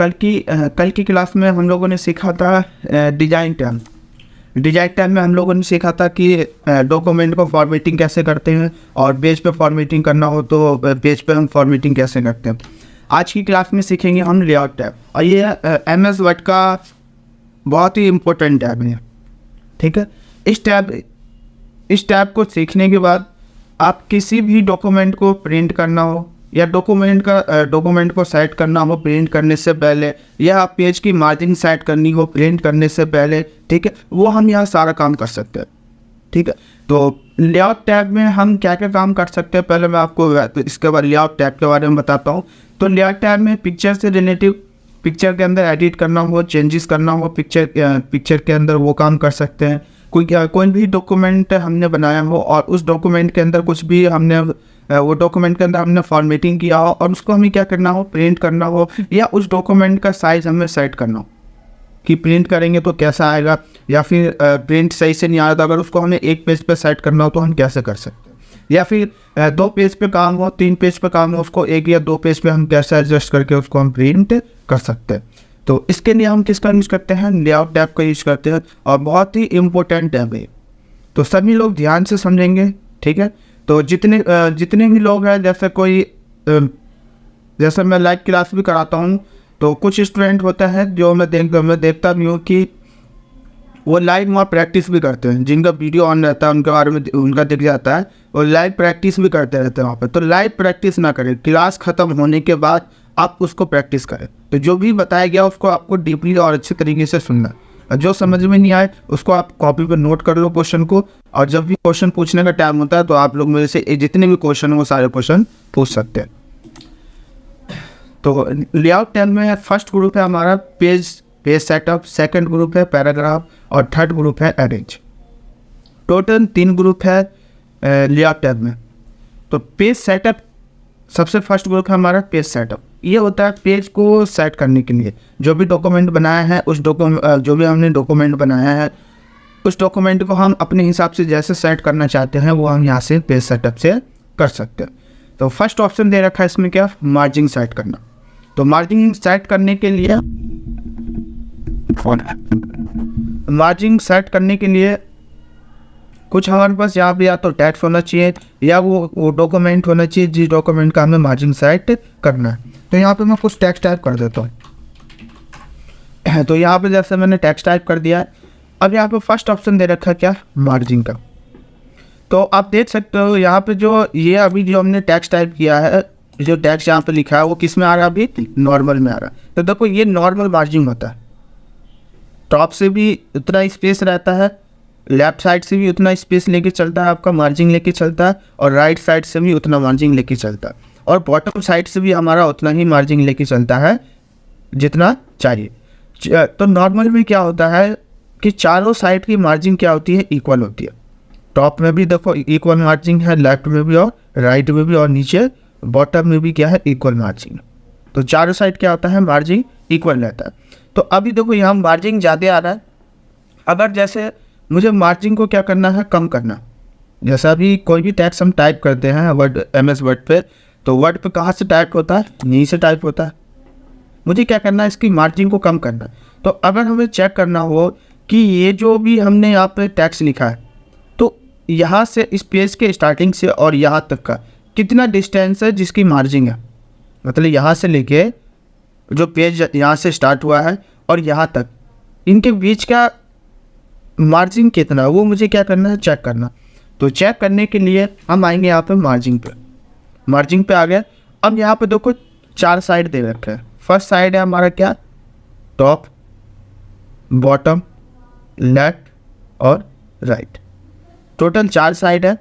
कल की क्लास में हम लोगों ने सीखा था डिजाइन टैब। डिजाइन टैब में हम लोगों ने सीखा था कि डॉक्यूमेंट को फॉर्मेटिंग कैसे करते हैं और पेज पे फॉर्मेटिंग करना हो तो पेज पे हम फॉर्मेटिंग कैसे करते हैं। आज की क्लास में सीखेंगे हम लेआउट टैब, और ये MS वर्ड का बहुत ही इम्पोर्टेंट टैब है। ठीक है, इस टैब को सीखने के बाद आप किसी भी डॉक्यूमेंट को प्रिंट करना हो या डॉक्यूमेंट को सेट करना हो प्रिंट करने से पहले, या पेज की मार्जिन सेट करनी हो प्रिंट करने से पहले, ठीक है, वो हम यहाँ सारा काम कर सकते हैं। ठीक है, तो लेआउट टैब में हम क्या क्या काम कर सकते हैं, पहले मैं आपको इसके बाद लेआउट टैब के बारे में बताता हूँ। तो लेआउट टैब में पिक्चर से रिलेटिव, पिक्चर के अंदर एडिट करना हो, चेंजेस करना हो पिक्चर के अंदर, वो काम कर सकते हैं। कोई भी डॉक्यूमेंट हमने बनाया हो और उस डॉक्यूमेंट के अंदर कुछ भी हमने वो डॉक्यूमेंट के अंदर हमने फॉर्मेटिंग किया हो और उसको हमें क्या करना हो, प्रिंट करना हो, या उस डॉक्यूमेंट का साइज़ हमें सेट करना हो कि प्रिंट करेंगे तो कैसा आएगा, या फिर प्रिंट सही से नहीं आया तो अगर उसको हमें एक पेज पे सेट करना हो तो हम कैसे कर सकते हैं, या फिर 2 पेज पे काम हो, 3 पेज पे काम हो, उसको 1 या 2 पेज पे हम कैसे एडजस्ट करके उसको हम प्रिंट कर सकते हैं। तो इसके लिए हम किसका यूज़ करते हैं, लेआउट टैब का यूज़ करते हैं, और बहुत ही इम्पोर्टेंट टैब है। तो सभी लोग ध्यान से समझेंगे। ठीक है, तो जितने भी लोग हैं, जैसे मैं लाइव क्लास भी कराता हूँ, तो कुछ स्टूडेंट होता है जो मैं देखता भी हूँ कि वो लाइव वहाँ प्रैक्टिस भी करते हैं, जिनका वीडियो ऑन रहता है उनके बारे में उनका दिख जाता है, और लाइव प्रैक्टिस भी करते रहते हैं वहाँ पर। तो लाइव प्रैक्टिस ना करें, क्लास ख़त्म होने के बाद आप उसको प्रैक्टिस करें। तो जो भी बताया गया उसको आपको डीपली और अच्छे तरीके से सुनना, और जो समझ में नहीं आए उसको आप कॉपी पर नोट कर लो क्वेश्चन को, और जब भी क्वेश्चन पूछने का टाइम होता है तो आप लोग मेरे से जितने भी क्वेश्चन हो वो सारे क्वेश्चन पूछ सकते हैं। तो लेआउट टैब में फर्स्ट ग्रुप है हमारा पेज सेटअप, सेकंड ग्रुप है पैराग्राफ, और थर्ड ग्रुप है अरेंज। टोटल 3 ग्रुप है लेआउट टैब में। तो पेज सेटअप सबसे फर्स्ट ग्रुप है हमारा पेज सेटअप। ये होता है पेज को सेट करने के लिए, जो भी डॉक्यूमेंट बनाया है जो भी हमने डॉक्यूमेंट बनाया है उस डॉक्यूमेंट को हम अपने हिसाब से जैसे सेट करना चाहते हैं वो हम यहाँ से पेज सेटअप से कर सकते हैं। तो फर्स्ट ऑप्शन दे रखा है इसमें क्या, मार्जिन सेट करना। तो मार्जिन सेट करने के लिए कुछ हमारे पास यहाँ पे या तो टेक्स्ट होना चाहिए या वो डॉक्यूमेंट होना चाहिए जिस डॉक्यूमेंट का हमें मार्जिन सेट करना है। तो यहाँ पे मैं कुछ टेक्स्ट टाइप कर देता हूँ। तो यहाँ पे जैसे मैंने टेक्स्ट टाइप कर दिया है, अब यहाँ पे फर्स्ट ऑप्शन दे रखा है क्या, मार्जिन का। तो आप देख सकते हो यहाँ पे जो हमने टेक्स्ट टाइप किया है, जो टेक्स्ट यहाँ पे लिखा है वो किस में आ रहा है, अभी नॉर्मल में आ रहा है। तो देखो ये नॉर्मल मार्जिन होता है, टॉप से भी उतना स्पेस रहता है, लेफ्ट साइड से भी उतना स्पेस लेके चलता है, आपका मार्जिन लेके चलता है, और राइट साइड से भी उतना मार्जिन लेके चलता है, और बॉटम साइड से भी हमारा उतना ही मार्जिन लेके चलता है जितना चाहिए। तो नॉर्मल में क्या होता है कि चारों साइड की मार्जिन क्या होती है, इक्वल होती है। टॉप में भी देखो इक्वल मार्जिन है, लेफ्ट में भी और राइट में भी, और नीचे बॉटम में भी क्या है, इक्वल मार्जिन। तो चारों साइड क्या होता है, मार्जिन इक्वल रहता है। तो अभी देखो यहाँ मार्जिन ज़्यादा आ रहा है, अगर जैसे मुझे मार्जिन को क्या करना है, कम करना। जैसा अभी कोई भी टेक्स्ट हम टाइप करते हैं MS वर्ड पे, तो वर्ड पे कहाँ से टाइप होता है, यहीं से टाइप होता है। मुझे क्या करना है, इसकी मार्जिन को कम करना है। तो अगर हमें चेक करना हो कि ये जो भी हमने यहाँ पे टेक्स्ट लिखा है, तो यहाँ से इस पेज के स्टार्टिंग से और यहाँ तक का कितना डिस्टेंस है जिसकी मार्जिन है, मतलब यहाँ से लेके जो पेज यहाँ से स्टार्ट हुआ है और यहाँ तक, इनके बीच का मार्जिन कितना है, वो मुझे क्या करना है, चेक करना। तो चेक करने के लिए हम आएंगे यहाँ पे मार्जिन पे आ गए। अब यहाँ पे देखो 4 साइड दे रखे हैं। फर्स्ट साइड है हमारा क्या, टॉप, बॉटम, लेफ्ट और राइट। टोटल 4 साइड है।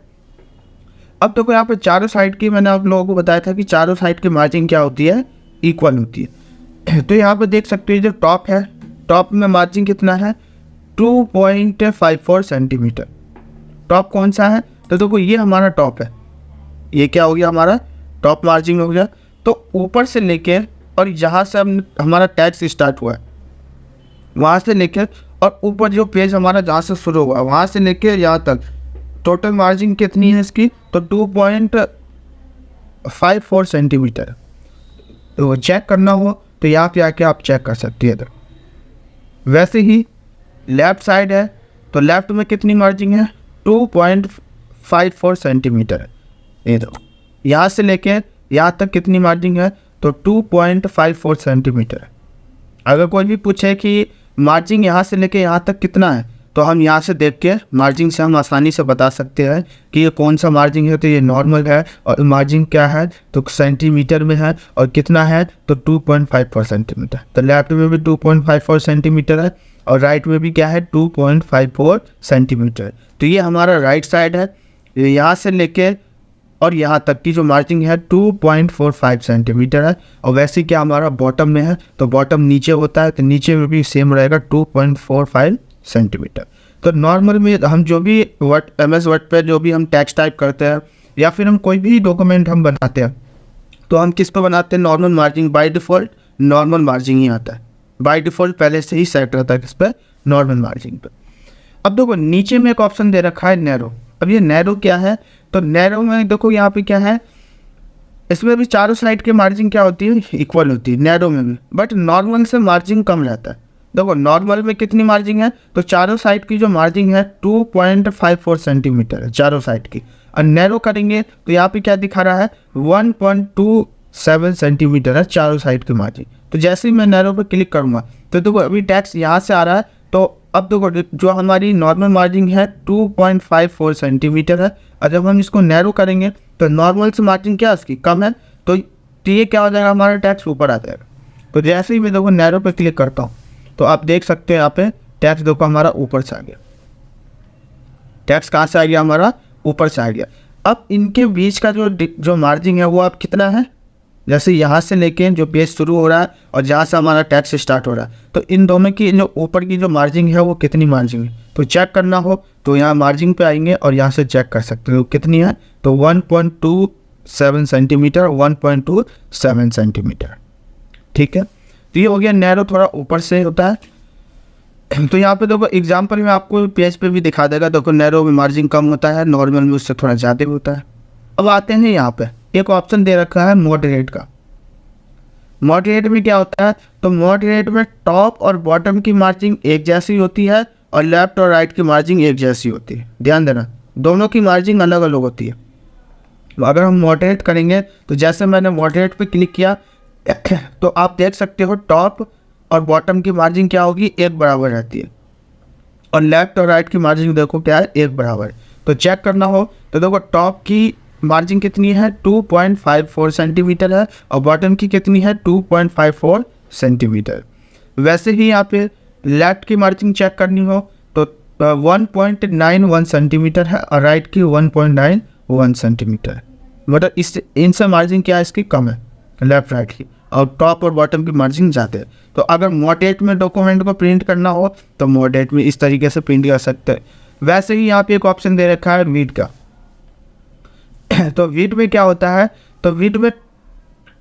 अब देखो यहाँ पे चारों साइड की, मैंने आप लोगों को बताया था कि चारों साइड की मार्जिन क्या होती है, इक्वल होती है। तो यहाँ पे देख सकते हो जो टॉप है, टॉप में मार्जिन कितना है, 2.54 सेंटीमीटर। टॉप कौन सा है, तो देखो ये हमारा टॉप है, ये क्या हो गया, हमारा टॉप मार्जिन हो गया। तो ऊपर से लेके और यहाँ से हमारा टेक्स्ट स्टार्ट हुआ है, वहाँ से लेकर और ऊपर जो पेज हमारा जहाँ से शुरू हुआ वहाँ से लेकर यहाँ तक टोटल मार्जिन कितनी है इसकी, तो 2.54 सेंटीमीटर। तो चेक करना हो तो यहाँ पे आके आप चेक कर सकते हैं। वैसे ही लेफ़्ट साइड है तो लेफ़्ट में कितनी मार्जिन है 2.54 सेंटीमीटर है। ये दो यहाँ से लेके यहाँ तक कितनी मार्जिन है तो 2.54 सेंटीमीटर है। अगर कोई भी पूछे कि मार्जिन यहाँ से लेके यहाँ तक कितना है तो हम यहाँ से देख के मार्जिन से हम आसानी से बता सकते हैं कि ये कौन सा मार्जिन है। तो ये नॉर्मल है और मार्जिन क्या है तो सेंटीमीटर में है और कितना है तो 2.54 सेंटीमीटर। तो लेफ्ट में भी 2.54 सेंटीमीटर है और राइट में भी क्या है 2.54 सेंटीमीटर। तो ये हमारा राइट साइड है, यहाँ से लेके और यहाँ तक की जो मार्जिन है 2.45 सेंटीमीटर है। और वैसे क्या हमारा बॉटम में है तो बॉटम नीचे होता है तो नीचे में भी सेम रहेगा 2.45 सेंटीमीटर। तो नॉर्मल में हम जो भी वर्ड MS वर्ड पे जो भी हम टेक्स्ट टाइप करते हैं या फिर हम कोई भी डॉक्यूमेंट हम बनाते हैं तो हम किस पे बनाते हैं normal margin. By default normal margin ही आता है, बाय डिफ़ॉल्ट पहले से ही सेट रहता है किस पे नॉर्मल मार्जिन पे। अब देखो नीचे में एक ऑप्शन दे रखा है नैरो। अब ये नैरो क्या है तो नैरो में देखो यहाँ पे क्या है, इसमें भी चारों साइड की मार्जिन क्या होती है इक्वल होती है नैरो में भी, बट नॉर्मल से मार्जिन कम रहता है। देखो नॉर्मल में कितनी मार्जिन है तो चारों साइड की जो मार्जिन है 2.54 सेंटीमीटर है चारों साइड की। और नैरो करेंगे तो यहाँ पे क्या दिखा रहा है 1.27 सेंटीमीटर है चारों साइड की मार्जिन। तो जैसे ही मैं नैरो पर क्लिक करूँगा तो देखो अभी टेक्स्ट यहाँ से आ रहा है। तो अब देखो जो हमारी नॉर्मल मार्जिन है 2.54 सेंटीमीटर है और जब हम इसको नैरो करेंगे तो नॉर्मल से मार्जिन क्या उसकी कम है। तो ये क्या हो जाएगा हमारा टेक्स्ट ऊपर आ जाएगा। तो जैसे ही मैं देखो नैरो पे क्लिक करता हूँ तो आप देख सकते हैं यहाँ पे टेक्स्ट देखो हमारा ऊपर से आ गया। टेक्स्ट कहाँ से आ गया हमारा ऊपर से आ गया। अब इनके बीच का जो मार्जिन है वो आप कितना है, जैसे यहाँ से लेके जो पेज शुरू हो रहा है और जहाँ से हमारा टेक्स्ट स्टार्ट हो रहा है तो इन दोनों की जो ऊपर की जो मार्जिन है वो कितनी मार्जिन है। तो चेक करना हो तो यहाँ मार्जिन पे आएंगे और यहाँ से चेक कर सकते हो कितनी है तो 1.27 सेंटीमीटर 1.27 सेंटीमीटर। ठीक है, तो ये हो गया नैरो, थोड़ा ऊपर से होता है। तो यहाँ पे देखो एग्जाम्पल में आपको पेज पे भी दिखा देगा। देखो नैरो में मार्जिन कम होता है, नॉर्मल में उससे थोड़ा ज़्यादा होता है। अब आते हैं यहाँ पे एक ऑप्शन दे रखा है मॉडरेट का। मॉडरेट में क्या होता है तो मॉडरेट में टॉप और बॉटम की मार्जिन एक जैसी होती है और लेफ्ट और राइट की मार्जिन एक जैसी होती है। ध्यान देना दोनों की मार्जिन अलग अलग होती है। अगर हम मॉडरेट करेंगे तो जैसे मैंने मॉडरेट पे क्लिक किया तो आप देख सकते हो टॉप और बॉटम की मार्जिन क्या होगी एक बराबर रहती है और लेफ्ट और राइट की मार्जिन देखो क्या है एक बराबर। तो चेक करना हो तो देखो टॉप की मार्जिन कितनी है 2.54 सेंटीमीटर है और बॉटम की कितनी है 2.54 सेंटीमीटर। वैसे ही यहाँ पे लेफ्ट की मार्जिन चेक करनी हो तो 1.91 सेंटीमीटर है और राइट की 1.91 सेंटीमीटर है। मतलब इनसे मार्जिन क्या है इसकी कम है लेफ्ट राइट की, और टॉप और बॉटम की मार्जिन ज़्यादा है। तो अगर मॉडरेट में डॉक्यूमेंट को प्रिंट करना हो तो मॉडरेट में इस तरीके से प्रिंट कर सकते हैं। वैसे ही यहाँ पे एक ऑप्शन दे रखा है विड्थ का। तो विड्थ में क्या होता है तो विड्थ में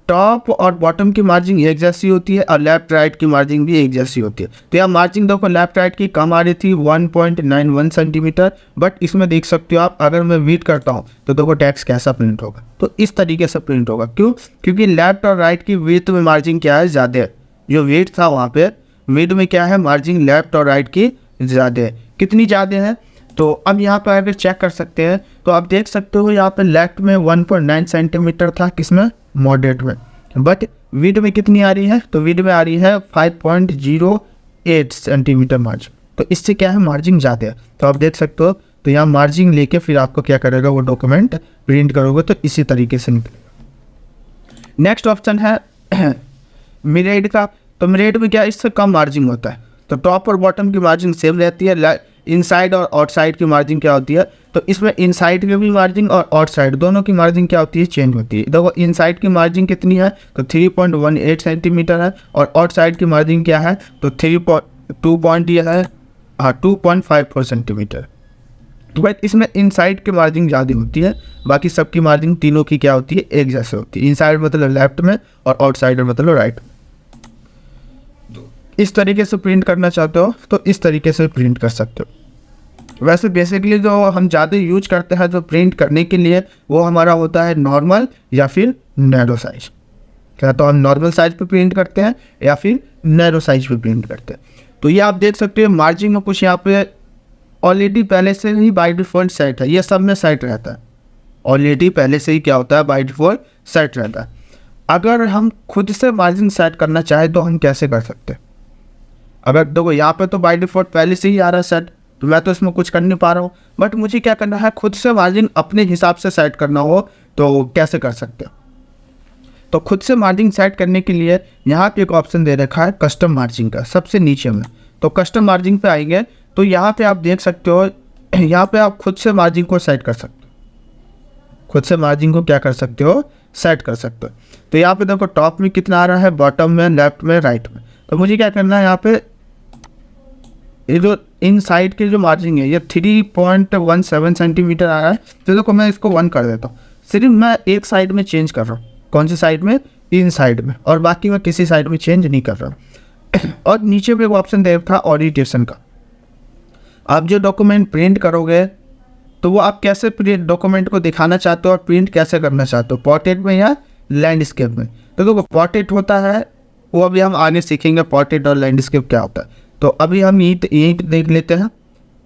टॉप और बॉटम की मार्जिन एक जैसी होती है और लेफ्ट राइट की मार्जिन भी एक जैसी होती है। तो यहाँ मार्जिन देखो लेफ्ट राइट की कम आ रही थी 1.91 सेंटीमीटर, बट इसमें देख सकते हो आप अगर मैं विड्थ करता हूँ तो देखो टेक्स्ट कैसा प्रिंट होगा। तो इस तरीके से प्रिंट होगा। क्यों? क्योंकि लेफ्ट और राइट की विड्थ में मार्जिन क्या है ज़्यादा है। जो विड्थ था वहाँ पे विड्थ में क्या है मार्जिन लेफ्ट और राइट की ज़्यादा है। कितनी ज़्यादा है तो अब यहाँ पर अगर चेक कर सकते हैं तो आप देख सकते हो यहाँ पे लेफ्ट में 1.9 सेंटीमीटर था किसमें मॉडरेट में, बट विड्थ में कितनी आ रही है तो विड्थ में आ रही है 5.08 सेंटीमीटर मार्जिन। तो इससे क्या है मार्जिन ज़्यादा है। तो आप देख सकते हो तो यहाँ मार्जिन लेके फिर आपको क्या करेगा वो डॉक्यूमेंट प्रिंट करोगे तो इसी तरीके से निकलेगा। नेक्स्ट ऑप्शन है मिरर्ड का। तो मिरर्ड में क्या इससे कम मार्जिन होता है। तो टॉप और बॉटम की मार्जिन सेम रहती है, इनसाइड और आउटसाइड की मार्जिन क्या होती है तो इसमें इनसाइड की भी मार्जिन और आउटसाइड दोनों की मार्जिन क्या होती है चेंज होती है। देखो इनसाइड की मार्जिन कितनी है तो 3.18 सेंटीमीटर है और आउटसाइड की मार्जिन क्या है तो 2.54 सेंटीमीटर। बट इसमें इनसाइड की मार्जिन ज़्यादा होती है, बाकी सबकी मार्जिन तीनों की क्या होती है एक जैसे होती है। इनसाइड मतलब लेफ्ट में और आउटसाइड मतलब राइट में। इस तरीके से प्रिंट करना चाहते हो तो इस तरीके से प्रिंट कर सकते हो। वैसे बेसिकली जो हम ज़्यादा यूज करते हैं जो प्रिंट करने के लिए वो हमारा होता है नॉर्मल या फिर नैरो साइज। क्या तो हम नॉर्मल साइज पे प्रिंट करते हैं या फिर नैरो साइज पे प्रिंट करते हैं। तो ये आप देख सकते हैं मार्जिन में कुछ यहाँ पे ऑलरेडी पहले से ही बाय डिफ़ॉल्ट सेट है, ये सब में सेट रहता है, ऑलरेडी पहले से ही क्या होता है बाय डिफ़ॉल्ट सेट रहता है। अगर हम खुद से मार्जिन सेट करना चाहें तो हम कैसे कर सकते हैं? अगर देखो यहाँ पे तो बाय डिफ़ॉल्ट पहले से ही आ रहा है सेट, तो मैं तो इसमें कुछ कर नहीं पा रहा हूँ, बट मुझे क्या करना है, खुद से मार्जिन अपने हिसाब से सेट करना हो तो कैसे कर सकते हैं? तो खुद से मार्जिन सेट करने के लिए यहाँ पे एक ऑप्शन दे रखा है कस्टम मार्जिन का, सबसे नीचे में। तो कस्टम मार्जिन पे आएंगे तो यहाँ पे आप देख सकते हो, यहाँ पे आप खुद से मार्जिन को सेट कर सकते हो, खुद से मार्जिन को क्या कर सकते हो, सेट कर सकते हो। तो यहाँ पे देखो टॉप में कितना आ रहा है, बॉटम में, लेफ्ट में, राइट में। तो मुझे क्या करना है, यहाँ पे ये जो इन साइड के जो मार्जिन है ये 3.17 सेंटीमीटर आ रहा है, तो देखो मैं इसको 1 कर देता हूँ। सिर्फ मैं एक साइड में चेंज कर रहा हूँ, कौन सी साइड में, इन साइड में, और बाकी मैं किसी साइड में चेंज नहीं कर रहा हूँ। और नीचे पे एक ऑप्शन दे रखा ओरिएंटेशन का। आप जो डॉक्यूमेंट प्रिंट करोगे तो वो आप कैसे प्रिंट डॉक्यूमेंट को दिखाना चाहते हो और प्रिंट कैसे करना चाहते हो, पोर्ट्रेट में या लैंडस्केप में? तो देखो पोर्ट्रेट होता है, वो अभी हम आगे सीखेंगे पोर्ट्रेट और लैंडस्केप क्या होता है। तो अभी हम यही देख लेते हैं,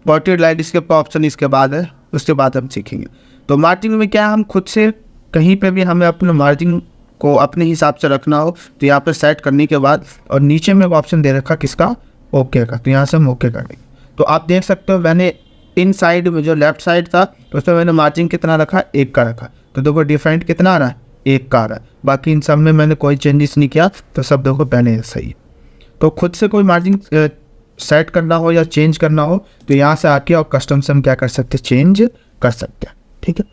पोर्ट्रेट लैंडस्केप का ऑप्शन इसके बाद है, उसके बाद हम सीखेंगे। तो मार्जिन में क्या, हम खुद से कहीं पे भी हमें अपने मार्जिन को अपने हिसाब से रखना हो तो यहाँ पे सेट करने के बाद, और नीचे में ऑप्शन दे रखा किसका, ओके का, तो यहाँ से हम ओके कर देंगे। तो आप देख सकते हो मैंने इन साइड में जो लेफ्ट साइड था तो उसमें मैंने मार्जिन कितना रखा, 1 का रखा। तो देखो डिफरेंट कितना आ रहा है, 1 का आ रहा है। बाकी इन सब में मैंने कोई चेंजेस नहीं किया, तो सब देखो पहले सही है। तो खुद से कोई मार्जिन सेट करना हो या चेंज करना हो तो यहाँ से आके और कस्टम से हम क्या कर सकते हैं, चेंज कर सकते हैं। ठीक है,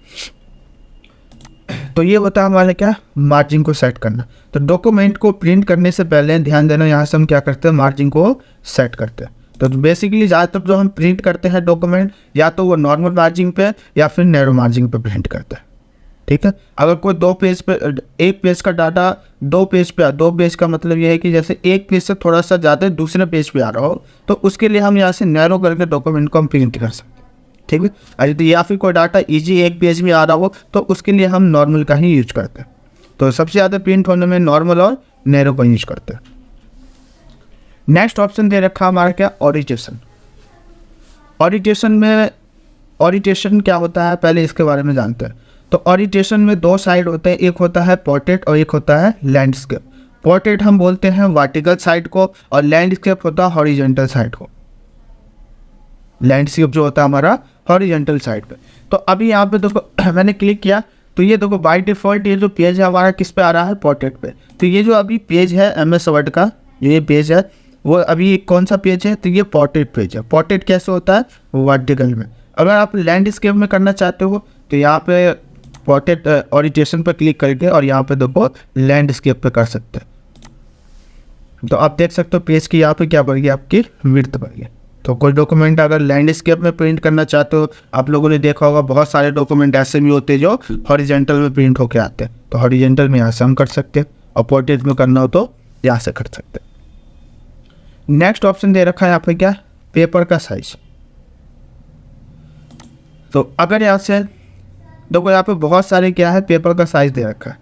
तो ये होता है हमारे क्या, मार्जिन को सेट करना। तो डॉक्यूमेंट को प्रिंट करने से पहले ध्यान देना, यहाँ से हम क्या करते हैं, मार्जिन को सेट करते हैं। तो बेसिकली ज़्यादातर जो हम प्रिंट करते हैं डॉक्यूमेंट, या तो वो नॉर्मल मार्जिन पे या फिर नैरो मार्जिन पे प्रिंट करते हैं। ठीक है, अगर कोई 2 पेज पे, एक पेज का डाटा 2 पेज पे, 2 पेज का मतलब ये है कि जैसे एक पेज से थोड़ा सा ज़्यादा दूसरे पेज पे आ रहा हो, तो उसके लिए हम यहाँ से नैरो करके डॉक्यूमेंट को हम प्रिंट कर सकते हैं। ठीक है, अरे तो या फिर कोई डाटा ईजी एक पेज में आ रहा हो तो उसके लिए हम नॉर्मल का ही यूज करते हैं। तो सबसे ज़्यादा प्रिंट होने में नॉर्मल और नैरो का यूज करते हैं। नेक्स्ट ऑप्शन दे रखा हमारा क्या, ओरिएंटेशन। ओरिएंटेशन क्या होता है, पहले इसके बारे में जानते हैं। तो ओरिएंटेशन में 2 साइड होते हैं, एक होता है पोर्ट्रेट और एक होता है लैंडस्केप। पोर्ट्रेट हम बोलते हैं वर्टिकल साइड को, और लैंडस्केप होता है हॉरिजॉन्टल साइड को। लैंडस्केप जो होता है हमारा हॉरिजॉन्टल साइड पे। तो अभी यहाँ पे देखो मैंने क्लिक किया तो ये देखो बाय डिफ़ॉल्ट ये जो पेज है हमारा किस पे आ रहा है, पोर्ट्रेट पे। तो ये जो अभी पेज है MS वर्ड का, ये पेज है, वो अभी कौन सा पेज है, तो ये पोर्ट्रेट पेज है। पोर्ट्रेट कैसे होता है, वर्टिकल में। अगर आप लैंडस्केप में करना चाहते हो तो यहाँ पे पोर्ट्रेट ओरिएंटेशन पर क्लिक करके और यहाँ पे देखो लैंडस्केप पे कर सकते हैं। तो आप देख सकते हो पेज की यहाँ पे क्या बढ़ गई, आपकी विड्थ बढ़ गई। तो कोई डॉक्यूमेंट अगर लैंडस्केप में प्रिंट करना चाहते हो, आप लोगों ने देखा होगा बहुत सारे डॉक्यूमेंट ऐसे भी होते हैं जो हॉरिजॉन्टल में प्रिंट होके आते हैं। तो हॉरिजॉन्टल में यहाँ से हम कर सकते हैं, और पोर्ट्रेट में करना हो तो यहाँ से कर सकते हैं। नेक्स्ट ऑप्शन दे रखा है यहाँ पे क्या, पेपर का साइज। तो अगर यहाँ से देखो यहाँ पे बहुत सारे क्या है, पेपर का साइज दे रखा है।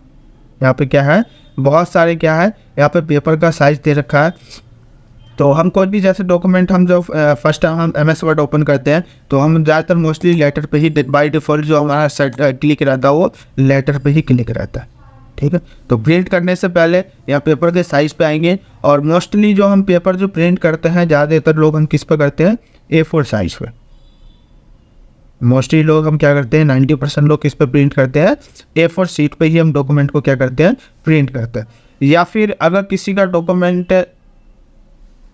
यहाँ पे क्या है, बहुत सारे क्या है, यहाँ पे पेपर का साइज दे रखा है। तो हम कोई भी जैसे डॉक्यूमेंट हम जो फर्स्ट टाइम हम MS वर्ड ओपन करते हैं तो हम ज़्यादातर मोस्टली लेटर पे ही, बाय डिफ़ॉल्ट जो हमारा सेट क्लिक रहता है वो लेटर पे ही क्लिक रहता है। ठीक है, तो प्रिंट करने से पहले यहाँ पेपर के साइज़ पे आएंगे, और मोस्टली जो हम पेपर जो प्रिंट करते हैं ज़्यादातर लोग हम किस पे करते हैं, A4 साइज़ पे। मोस्टली लोग हम क्या करते हैं, 90% लोग किस पे प्रिंट करते हैं, A4 शीट पे ही हम डॉक्यूमेंट को क्या करते हैं, प्रिंट करते हैं। या फिर अगर किसी का डॉक्यूमेंट,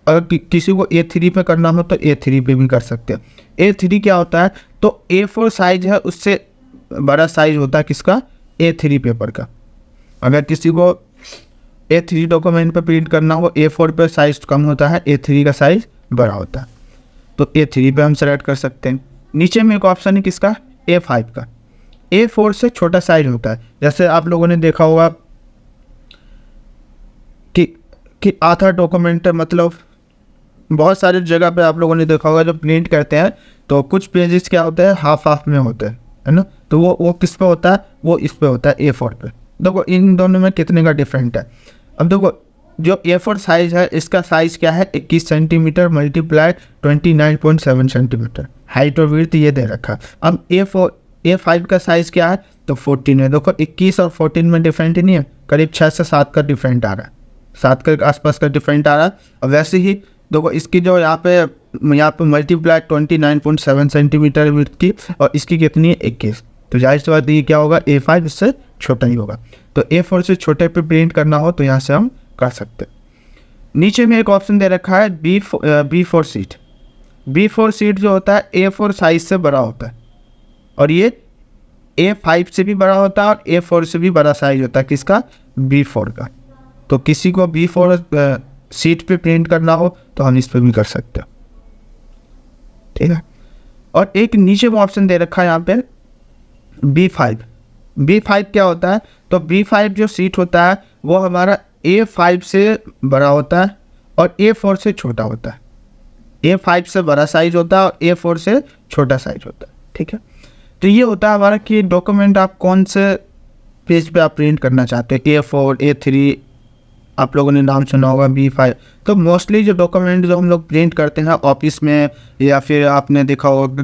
अगर किसी को A3 पे करना हो तो A3 पे भी कर सकते हैं। A3 क्या होता है, तो A4 साइज है, उससे बड़ा साइज होता है किसका, A3 पेपर का। अगर किसी को A3 डॉक्यूमेंट पे प्रिंट करना हो, A4 पे साइज कम होता है, A3 का साइज बड़ा होता है, तो A3 पे हम सेलेक्ट कर सकते हैं। नीचे में एक ऑप्शन है किसका, A5 का। A4 से छोटा साइज होता है, जैसे आप लोगों ने देखा होगा कि आधा डॉक्यूमेंट, मतलब बहुत सारे जगह पे आप लोगों ने देखा होगा जो प्रिंट करते हैं तो कुछ पेजेस क्या होते हैं, हाफ में होते हैं, है ना। तो वो किस पे होता है, वो इस पे होता है, A4 पे। देखो इन दोनों में कितने का डिफरेंट है। अब देखो जो A4 साइज़ है इसका साइज़ क्या है 21 सेंटीमीटर मल्टीप्लाई 29.7 सेंटीमीटर, हाइट और विड्थ ये दे रखा। अब A5 का साइज़ क्या है तो 14 है। देखो 21 और 14 में डिफरेंट ही नहीं है, करीब 6 से 7 का डिफरेंट आ रहा है, 7 के आसपास का डिफरेंट आ रहा है। और वैसे ही देखो इसकी जो यहाँ पे मल्टीप्लाई 29.7 सेंटीमीटर विड्थ की और इसकी कितनी है 21, तो जाहिर सी बात ये क्या होगा A5 इससे छोटा ही होगा। तो A4 से छोटे पे प्रिंट करना हो तो यहाँ से हम कर सकते हैं। नीचे में एक ऑप्शन दे रखा है B4 सीट। B4 सीट जो होता है A4 साइज से बड़ा होता है और ये A5 से भी बड़ा होता है और A4 से भी बड़ा साइज होता है किसका B4 का। तो किसी को B4 सीट पे प्रिंट करना हो तो हम इस पर भी कर सकते हैं, ठीक है। और एक नीचे में ऑप्शन दे रखा है यहाँ पे B5 क्या होता है तो B5 जो सीट होता है वो हमारा A5 से बड़ा होता है और A4 से छोटा होता है। A5 से बड़ा साइज होता है और A4 से छोटा साइज होता है, ठीक है। तो ये होता है हमारा कि डॉक्यूमेंट आप कौन से पेज पे आप प्रिंट करना चाहते हैं, A4 A3 आप लोगों ने नाम सुना होगा B5। तो मोस्टली जो डॉक्यूमेंट जो हम लोग प्रिंट करते हैं ऑफिस में या फिर आपने देखा होगा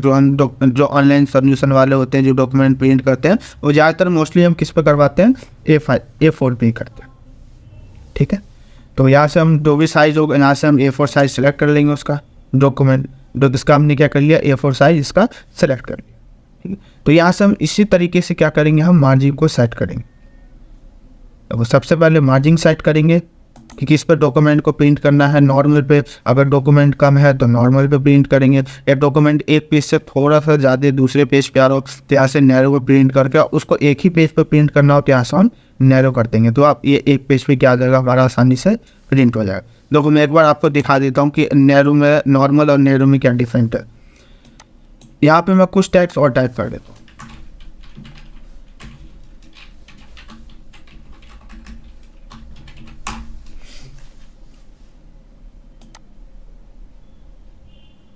जो ऑनलाइन सॉल्यूशन वाले होते हैं जो डॉक्यूमेंट प्रिंट करते हैं वो ज़्यादातर मोस्टली हम किस पे करवाते हैं A4 पे ही करते हैं, ठीक है। तो यहाँ से हम जो भी साइज़ होगा यहाँ से हम A4 साइज़ सेलेक्ट कर लेंगे उसका डॉक्यूमेंट जो इसका हमने क्या कर लिया A4 साइज़ इसका सेलेक्ट कर लिया, ठीक है। तो यहाँ से हम इसी तरीके से क्या करेंगे हम मार्जिन को सेट करेंगे। तो सबसे पहले मार्जिन सेट करेंगे कि किस पर डॉक्यूमेंट को प्रिंट करना है, नॉर्मल पे। अगर डॉक्यूमेंट कम है तो नॉर्मल पे प्रिंट करेंगे। एक डॉक्यूमेंट एक पेज से थोड़ा सा ज़्यादा दूसरे पेज पे आ रहा हो तो यहाँ से नैरो पे प्रिंट करके उसको एक ही पेज पे प्रिंट करना हो तो यहाँ से हम नैरो कर देंगे। तो आप ये एक पेज पे क्या आ जाएगा हमारा आसानी से प्रिंट हो जाएगा। देखो मैं एक बार आपको दिखा देता हूँ कि नैरो में नॉर्मल और नैरो में क्या डिफरेंट है। यहाँ पर मैं कुछ टेक्स्ट और टाइप कर देता हूँ।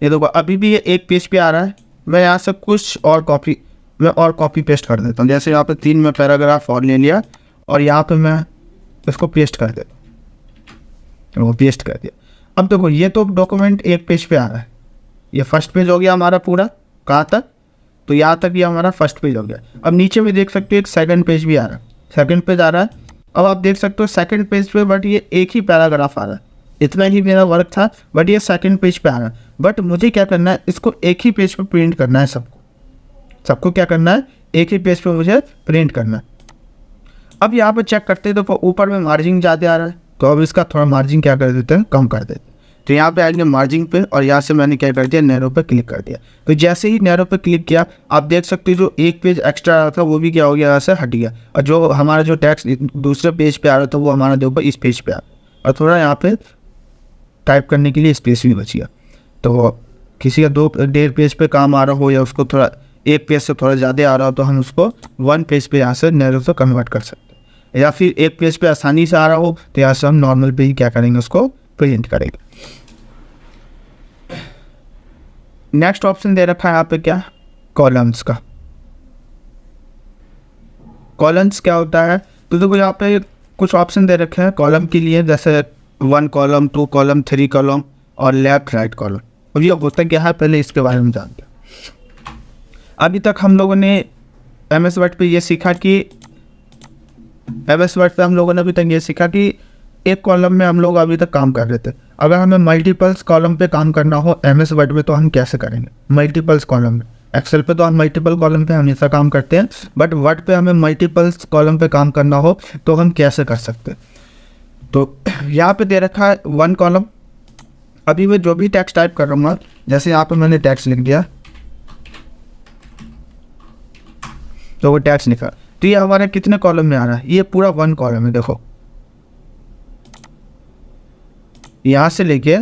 ये देखो अभी भी ये एक पेज पे आ रहा है, मैं यहाँ से कुछ और कॉपी पेस्ट कर देता हूँ। जैसे यहाँ पे 3 में पैराग्राफ और ले लिया और यहाँ पे मैं इसको पेस्ट कर देता हूँ, वो पेस्ट कर दिया। अब देखो ये तो डॉक्यूमेंट एक पेज पे आ रहा है, ये फर्स्ट पेज हो गया हमारा पूरा, कहाँ तक तो यहाँ तक ये हमारा फर्स्ट पेज हो गया। अब नीचे में देख सकते हो एक सेकंड पेज भी आ रहा है, सेकंड पेज आ रहा है। अब आप देख सकते हो सेकंड पेज पे बट ये एक ही पैराग्राफ आ रहा है, इतना ही मेरा वर्क था बट ये सेकंड पेज पे आ रहा है। बट मुझे क्या करना है इसको एक ही पेज पे प्रिंट करना है, सबको क्या करना है एक ही पेज पे मुझे प्रिंट करना है। अब यहाँ पे चेक करते हैं तो ऊपर में मार्जिन ज़्यादा आ रहा है तो अब इसका थोड़ा मार्जिन क्या कर देते हैं कम कर देते हैं। तो यहाँ पे आएंगे मार्जिन पे और यहाँ से मैंने क्या कर दिया नैरो पे क्लिक कर दिया। तो जैसे ही नैरो पे क्लिक किया आप देख सकते हो जो एक पेज एक्स्ट्रा आ रहा था वो भी क्या हो गया यहाँ से हट गया और जो हमारा जो टेक्स्ट दूसरे पेज पे आ रहा था वो हमारा देखो इस पेज पे आ रहा और थोड़ा यहाँ पे टाइप करने के लिए स्पेस भी बच गया। तो किसी का 2-1.5 पेज पे काम आ रहा हो या उसको थोड़ा एक पेज से थोड़ा ज़्यादा आ रहा हो तो हम उसको 1 पेज पे यहाँ से नैरो से कन्वर्ट कर सकते हैं। या फिर एक पेज पे आसानी से आ रहा हो तो यहाँ से हम नॉर्मल पे ही क्या करेंगे उसको प्रिंट करेंगे। नेक्स्ट ऑप्शन दे रखा है यहाँ पे क्या कॉलम्स का। कॉलम्स क्या होता है तो देखो यहाँ पे कुछ ऑप्शन दे रखे हैं कॉलम के लिए, जैसे 1 कॉलम 2 कॉलम 3 कॉलम और लेफ्ट राइट कॉलम। और ये होता क्या है पहले इसके बारे में जानते हैं। अभी तक हम लोगों ने MS वर्ड पे ये सीखा कि एक कॉलम में हम लोग अभी तक काम कर रहे थे। अगर हमें मल्टीपल्स कॉलम पे काम करना हो MS वर्ड में तो हम कैसे करेंगे मल्टीपल्स कॉलम में। एक्सेल पे तो हम मल्टीपल कॉलम पे हमेशा काम करते हैं बट वर्ड पे हमें मल्टीपल्स कॉलम पे काम करना हो तो हम कैसे कर सकते हैं। तो यहाँ पे दे रखा है 1 कॉलम। अभी मैं जो भी टेक्स्ट टाइप कर रहा हूँ जैसे यहाँ पे मैंने टेक्स्ट लिख दिया तो वो टेक्स्ट लिखा तो ये हमारे कितने कॉलम में आ रहा है ये पूरा 1 कॉलम है। देखो यहाँ से लेके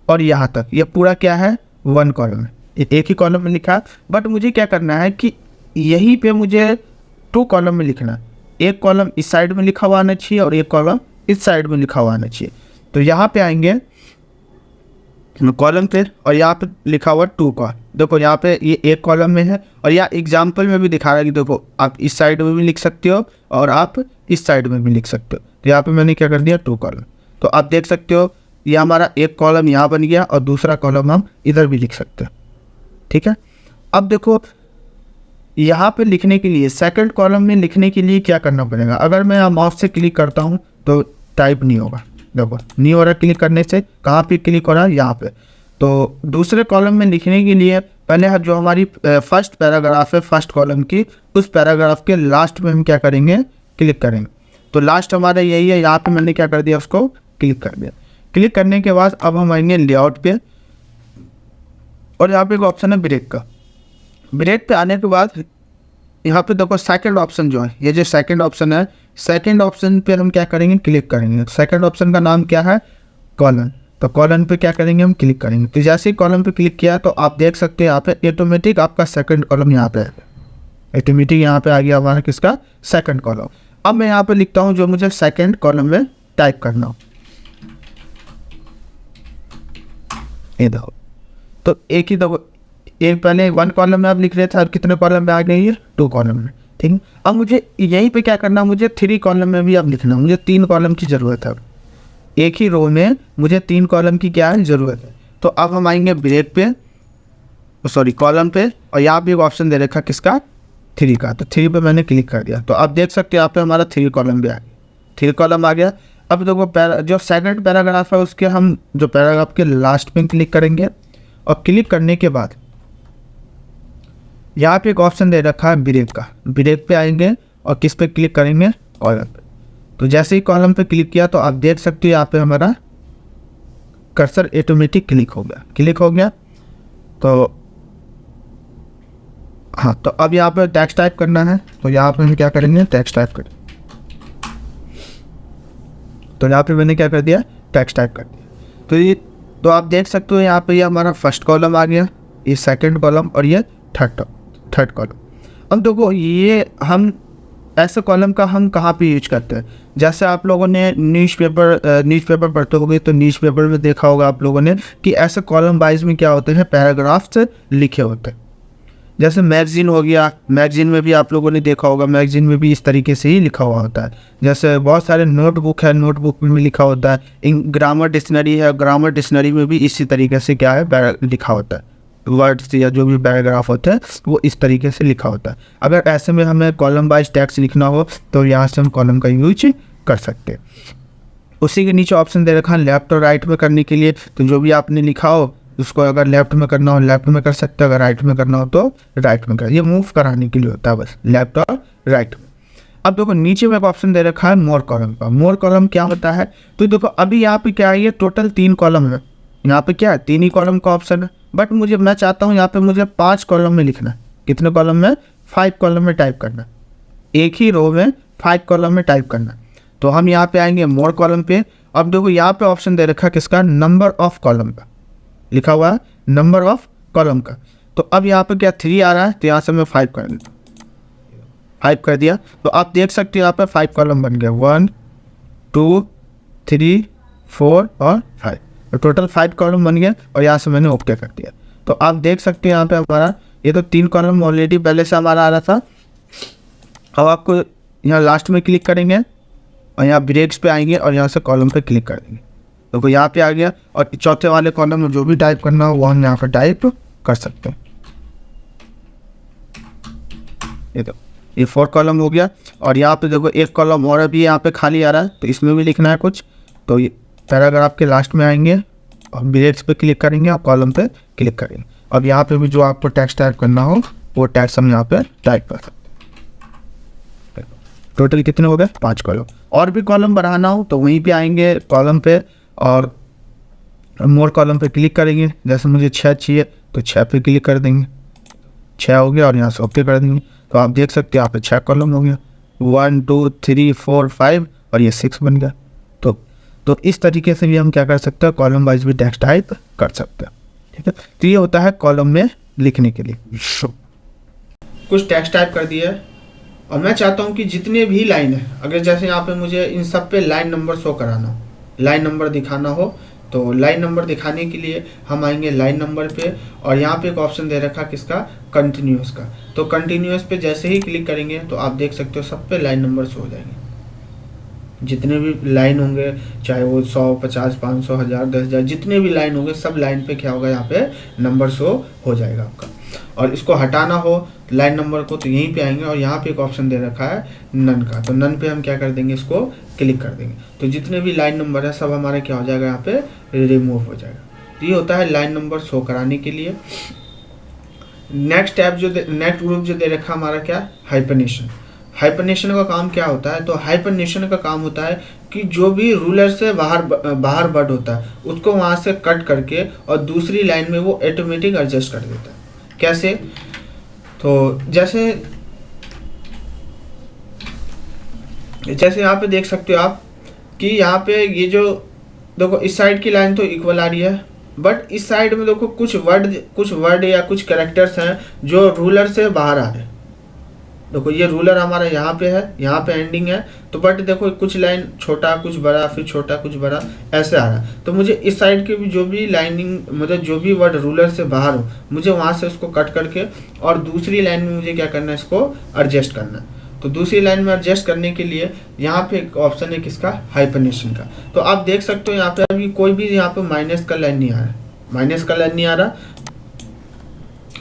और यहाँ तक ये पूरा क्या है 1 कॉलम है, एक ही कॉलम में लिखा। बट मुझे क्या करना है कि यहीं पे मुझे 2 कॉलम में लिखना है, एक कॉलम इस साइड में लिखा हुआ आना चाहिए और एक कॉलम इस साइड में लिखा हुआ आना चाहिए। तो यहाँ पे आएंगे कॉलम पे और यहाँ पे लिखा हुआ 2 कॉलम। देखो यहाँ पे ये एक कॉलम में है और यहाँ एग्जाम्पल में भी दिखा रहा है कि देखो आप इस साइड में भी लिख सकते हो और आप इस साइड में भी लिख सकते हो। तो यहाँ पे मैंने क्या कर दिया 2 कॉलम। तो आप देख सकते हो ये हमारा एक कॉलम यहाँ बन गया और दूसरा कॉलम हम इधर भी लिख सकते हैं। ठीक है, अब देखो यहाँ पे लिखने के लिए सेकंड कॉलम में लिखने के लिए क्या करना पड़ेगा। अगर मैं माउस से क्लिक करता हूँ तो टाइप नहीं होगा, देखो नहीं हो रहा। क्लिक करने से कहाँ पे क्लिक हो रहा है, यहाँ पे। तो दूसरे कॉलम में लिखने के लिए पहले जो हमारी फर्स्ट पैराग्राफ है फर्स्ट कॉलम की, उस पैराग्राफ के लास्ट में हम क्या करेंगे, क्लिक करेंगे। तो लास्ट हमारा यही है, यहाँ पे मैंने क्या कर दिया, उसको क्लिक कर दिया। क्लिक करने के बाद अब हम आएंगे लेआउट पे, और यहाँ पे एक ऑप्शन है ब्रेक का। ब्रेक पे आने के बाद यहाँ पे देखो सेकंड ऑप्शन जो है, ये जो सेकंड ऑप्शन है, सेकंड ऑप्शन पे हम क्या करेंगे, क्लिक करेंगे। सेकंड ऑप्शन का नाम क्या है, कॉलन। तो कॉलन पे क्या करेंगे, हम क्लिक करेंगे। तो जैसे ही कॉलम पे क्लिक किया तो आप देख सकते हैं यहाँ पे ऑटोमेटिक आपका सेकंड कॉलम यहाँ पे है, ऑटोमेटिक यहाँ पे आ गया हमारा किसका, सेकंड कॉलम। अब मैं यहाँ पे लिखता हूँ जो मुझे सेकंड कॉलम में टाइप करना हो। ये देखो, तो एक ही देखो, एक पहले 1 कॉलम में आप लिख रहे थे, अब कितने कॉलम में आ गए, ये 2 कॉलम में। ठीक है, अब मुझे यहीं पे क्या करना, मुझे 3 कॉलम में भी अब लिखना, मुझे 3 कॉलम की ज़रूरत है। एक ही रो में मुझे 3 कॉलम की क्या है, ज़रूरत है। तो अब हम आएंगे ब्रेक पे, सॉरी कॉलम पे, और यहाँ पे एक ऑप्शन दे रखा किसका, 3 का। तो 3 पे मैंने क्लिक कर दिया। तो आप देख सकते हो यहाँ पे हमारा 3 कॉलम भी आ गया, 3 कॉलम आ गया। अब देखो जो सेकंड पैराग्राफ है उसके हम जो पैराग्राफ के लास्ट में क्लिक करेंगे, और क्लिक करने के बाद यहाँ पे एक ऑप्शन दे रखा है ब्रेक का। ब्रेक पे आएंगे और किस पे क्लिक करेंगे, कॉलम पे। तो जैसे ही कॉलम पे क्लिक किया तो आप देख सकते हो यहाँ पे हमारा कर्सर ऑटोमेटिक क्लिक हो गया। तो हाँ, तो अब यहाँ पे टेक्स्ट टाइप करना है। तो यहाँ पे हम क्या करेंगे, टेक्स्ट टाइप करें। तो यहाँ पे मैंने क्या कर दिया, टेक्स्ट टाइप कर दिया। तो आप देख सकते हो यहाँ पे ये हमारा फर्स्ट कॉलम आ गया, ये सेकंड कॉलम, और ये थर्ड कॉलम। अब देखो ये हम ऐसे कॉलम का हम कहाँ पे यूज करते हैं, जैसे आप लोगों ने न्यूज़पेपर पढ़ते होंगे, तो न्यूज़पेपर में देखा होगा आप लोगों ने कि ऐसे कॉलम वाइज में क्या होते हैं, पैराग्राफ से लिखे होते हैं। जैसे मैगजीन हो गया, मैगजीन में भी आप लोगों ने देखा होगा, मैगजीन में भी इस तरीके से ही लिखा हुआ होता है। जैसे बहुत सारे नोटबुक है, नोटबुक में भी लिखा होता है। ग्रामर डिक्शनरी है, ग्रामर डिक्शनरी में भी इसी तरीके से क्या है, लिखा होता है। वर्ड्स या जो भी पैराग्राफ होते हैं वो इस तरीके से लिखा होता है। अगर ऐसे में हमें कॉलम वाइज टेक्स्ट लिखना हो तो यहाँ से हम कॉलम का यूज कर सकते हैं। उसी के नीचे ऑप्शन दे रखा है लेफ्ट और राइट में करने के लिए। तो जो भी आपने लिखा हो उसको अगर लेफ्ट में करना हो लेफ्ट में कर सकते हो, अगर राइट में करना हो तो राइट में कर। ये मूव कराने के लिए होता है बस, लेफ्ट और राइट में। अब देखो नीचे में एक ऑप्शन दे रखा है मोर कॉलम का। मोर कॉलम क्या होता है, तो देखो अभी यहाँ पे क्या है, ये टोटल 3 कॉलम है। यहाँ पे क्या है, 3 ही कॉलम का ऑप्शन है, बट मैं चाहता हूँ यहाँ पे मुझे 5 कॉलम में लिखना है। कितने कॉलम में, 5 कॉलम में टाइप करना है। एक ही रो में 5 कॉलम में टाइप करना है। तो हम यहाँ पे आएंगे मोर कॉलम पे। अब देखो यहाँ पे ऑप्शन दे रखा है किसका, नंबर ऑफ कॉलम का, लिखा हुआ है नंबर ऑफ कॉलम का। तो अब यहाँ पे क्या 3 आ रहा है, तो यहाँ से मैं 5 कर दूँ, 5 कर दिया। तो आप देख सकते हो यहाँ पे 5 कॉलम बन गया, 1 2 3 4 और 5। तो टोटल 5 कॉलम बन गया, और यहाँ से मैंने ओके कर दिया। तो आप देख सकते हैं यहाँ पे हमारा ये तो 3 कॉलम ऑलरेडी पहले से हमारा आ रहा था। अब आपको यहाँ लास्ट में क्लिक करेंगे और यहाँ ब्रेक्स पे आएंगे और यहाँ से कॉलम पे क्लिक कर देंगे। तो यहाँ पे आ गया, और चौथे वाले कॉलम में जो भी टाइप करना हो वो हम यहाँ पर टाइप कर सकते हैं। ये तो ये 4 कॉलम हो गया, और यहाँ पे देखो एक कॉलम और अभी यहाँ पे खाली आ रहा है, तो इसमें भी लिखना है कुछ। तो ये पैराग्राफ के लास्ट में आएंगे और ब्रेक्स पे क्लिक करेंगे और कॉलम पे क्लिक करेंगे। अब यहाँ पे भी जो आपको टेक्स्ट टाइप करना हो वो टेक्स्ट हम यहाँ पे टाइप कर सकते हैं। टोटल कितने हो गए, 5 कॉलम। और भी कॉलम बढ़ाना हो तो वहीं पे आएंगे कॉलम पे और मोर कॉलम पे क्लिक करेंगे। जैसे मुझे 6 चाहिए तो 6 पे क्लिक कर देंगे, 6 हो गया, और यहाँ से ओके कर देंगे। तो आप देख सकते हैं यहाँ पे 6 कॉलम हो गया, 1 2 3 4 5, और ये 6 बन गया। तो इस तरीके से भी हम क्या कर सकते हैं, कॉलम वाइज भी टेक्स्ट टाइप कर सकते हैं। ठीक है, तो ये होता है कॉलम में लिखने के लिए। कुछ टेक्स्ट टाइप कर दिया है, और मैं चाहता हूँ कि जितने भी लाइन है, अगर जैसे यहाँ पे मुझे इन सब पे लाइन नंबर शो कराना हो, लाइन नंबर दिखाना हो, तो लाइन नंबर दिखाने के लिए हम आएंगे लाइन नंबर पे, और यहाँ पे एक ऑप्शन दे रखा किसका, कंटिन्यूस का। तो कंटिन्यूस पे जैसे ही क्लिक करेंगे तो आप देख सकते हो सब पे लाइन नंबर शो हो जाएंगे। जितने भी लाइन होंगे, चाहे वो 100, 50, 500, 1000, 10,000, जितने भी लाइन होंगे सब लाइन पे क्या होगा, यहाँ पे नंबर शो हो जाएगा आपका। और इसको हटाना हो लाइन नंबर को तो यहीं पे आएंगे और यहाँ पे एक ऑप्शन दे रखा है नन का, तो नन पे हम क्या कर देंगे, इसको क्लिक कर देंगे, तो जितने भी लाइन नंबर है सब हमारा क्या हो जाएगा, यहाँ पे रिमूव हो जाएगा। तो ये होता है लाइन नंबर शो कराने के लिए। नेक्स्ट टैब जो नेक्स्ट ग्रुप जो दे रखा है हमारा क्या, हाइपरनेशन। हाइपरनेशन का काम क्या होता है, तो हाइपरनेशन का काम होता है कि जो भी रूलर से बाहर वर्ड होता है उसको वहाँ से कट करके और दूसरी लाइन में वो ऑटोमेटिक एडजस्ट कर देता है। कैसे, तो जैसे यहाँ पे देख सकते हो आप कि यहाँ पे ये जो देखो इस साइड की लाइन तो इक्वल आ रही है, बट इस साइड में देखो कुछ वर्ड या कुछ कैरेक्टर्स हैं जो रूलर से बाहर आ रहे हैं। देखो ये रूलर हमारा यहाँ पे है, यहाँ पे एंडिंग है, तो बट देखो कुछ लाइन छोटा कुछ बड़ा, फिर छोटा कुछ बड़ा, ऐसे आ रहा है। तो मुझे इस साइड के भी जो भी लाइनिंग, मतलब जो भी वर्ड रूलर से बाहर हो, मुझे वहाँ से उसको कट करके और दूसरी लाइन में मुझे क्या करना है, इसको एडजस्ट करना है। तो दूसरी लाइन में एडजस्ट करने के लिए यहाँ पे एक ऑप्शन है किसका, हाइपरनेशन का। तो आप देख सकते हो यहाँ पे अभी कोई भी यहाँ पे माइनस का लाइन नहीं आ रहा है, माइनस का लाइन नहीं आ रहा।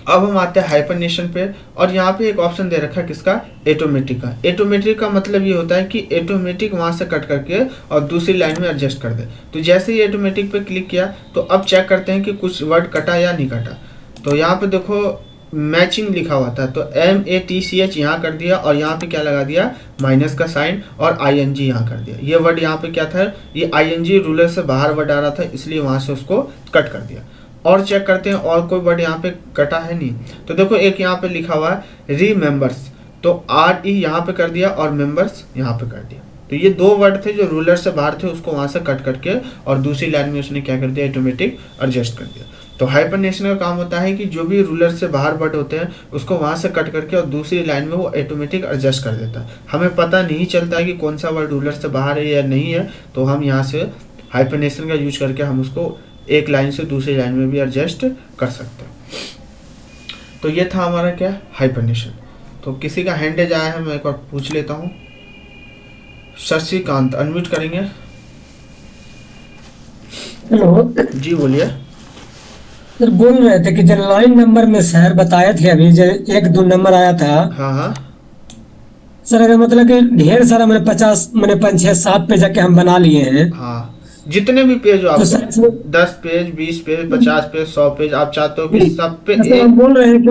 अब हम आते हैं हाइपरनेशन पे और यहाँ पे एक ऑप्शन दे रखा है किसका, ऑटोमेटिक का। ऑटोमेटिक का मतलब ये होता है कि ऑटोमेटिक वहाँ से कट करके और दूसरी लाइन में एडजस्ट कर दे। तो जैसे ही ऑटोमेटिक पे क्लिक किया तो अब चेक करते हैं कि कुछ वर्ड कटा या नहीं कटा। तो यहाँ पे देखो मैचिंग लिखा हुआ था, तो MATCH यहाँ कर दिया और यहाँ पे क्या लगा दिया, माइनस का साइन और ING यहाँ कर दिया। ये वर्ड यहाँ पे क्या था, ये ING रूलर से बाहर वर्ड आ रहा था, इसलिए वहाँ से उसको कट कर दिया। और चेक करते हैं और कोई वर्ड यहाँ पे कटा है नहीं। तो देखो एक यहाँ पे लिखा हुआ है रीमेंबर्स, तो RE यहाँ पे कर दिया और मेंबर्स यहाँ पे कर दिया। तो ये दो वर्ड थे जो रूलर से बाहर थे, उसको वहाँ से कट करके और दूसरी लाइन में उसने क्या कर दिया, ऑटोमेटिक एडजस्ट कर दिया। तो हाइपरनेशन का काम होता है कि जो भी रूलर से बाहर वर्ड होते हैं उसको वहाँ से कट करके और दूसरी लाइन में वो ऑटोमेटिक एडजस्ट कर देता है। हमें पता नहीं चलता है कि कौन सा वर्ड रूलर से बाहर है या नहीं है, तो हम यहाँ से हाइपरनेशन का यूज करके हम उसको एक लाइन से दूसरी लाइन में भी एडजस्ट कर सकते हैं। तो ये था हमारा क्या, हाइपरनेशन। तो किसी का हैंडेज आया है, मैं एक बार पूछ लेता हूँ। शशिकांत अनम्यूट करेंगे। हेलो जी बोलिए। सर, बोल रहे थे कि जो लाइन नंबर में सर बताए थे अभी जो 1 2 नंबर आया था। हाँ हाँ सर अगर मतलब कि ढेर सारा मैंने 50 मैंने 5 6 7 पे जाके हम बना लिए हैं। हाँ, जितने भी पेज हो तो आपको, sir 10 page, 20 page, 50 page, 100 page, आप चाहते हो कि सब पे सर हम बोल रहे हैं कि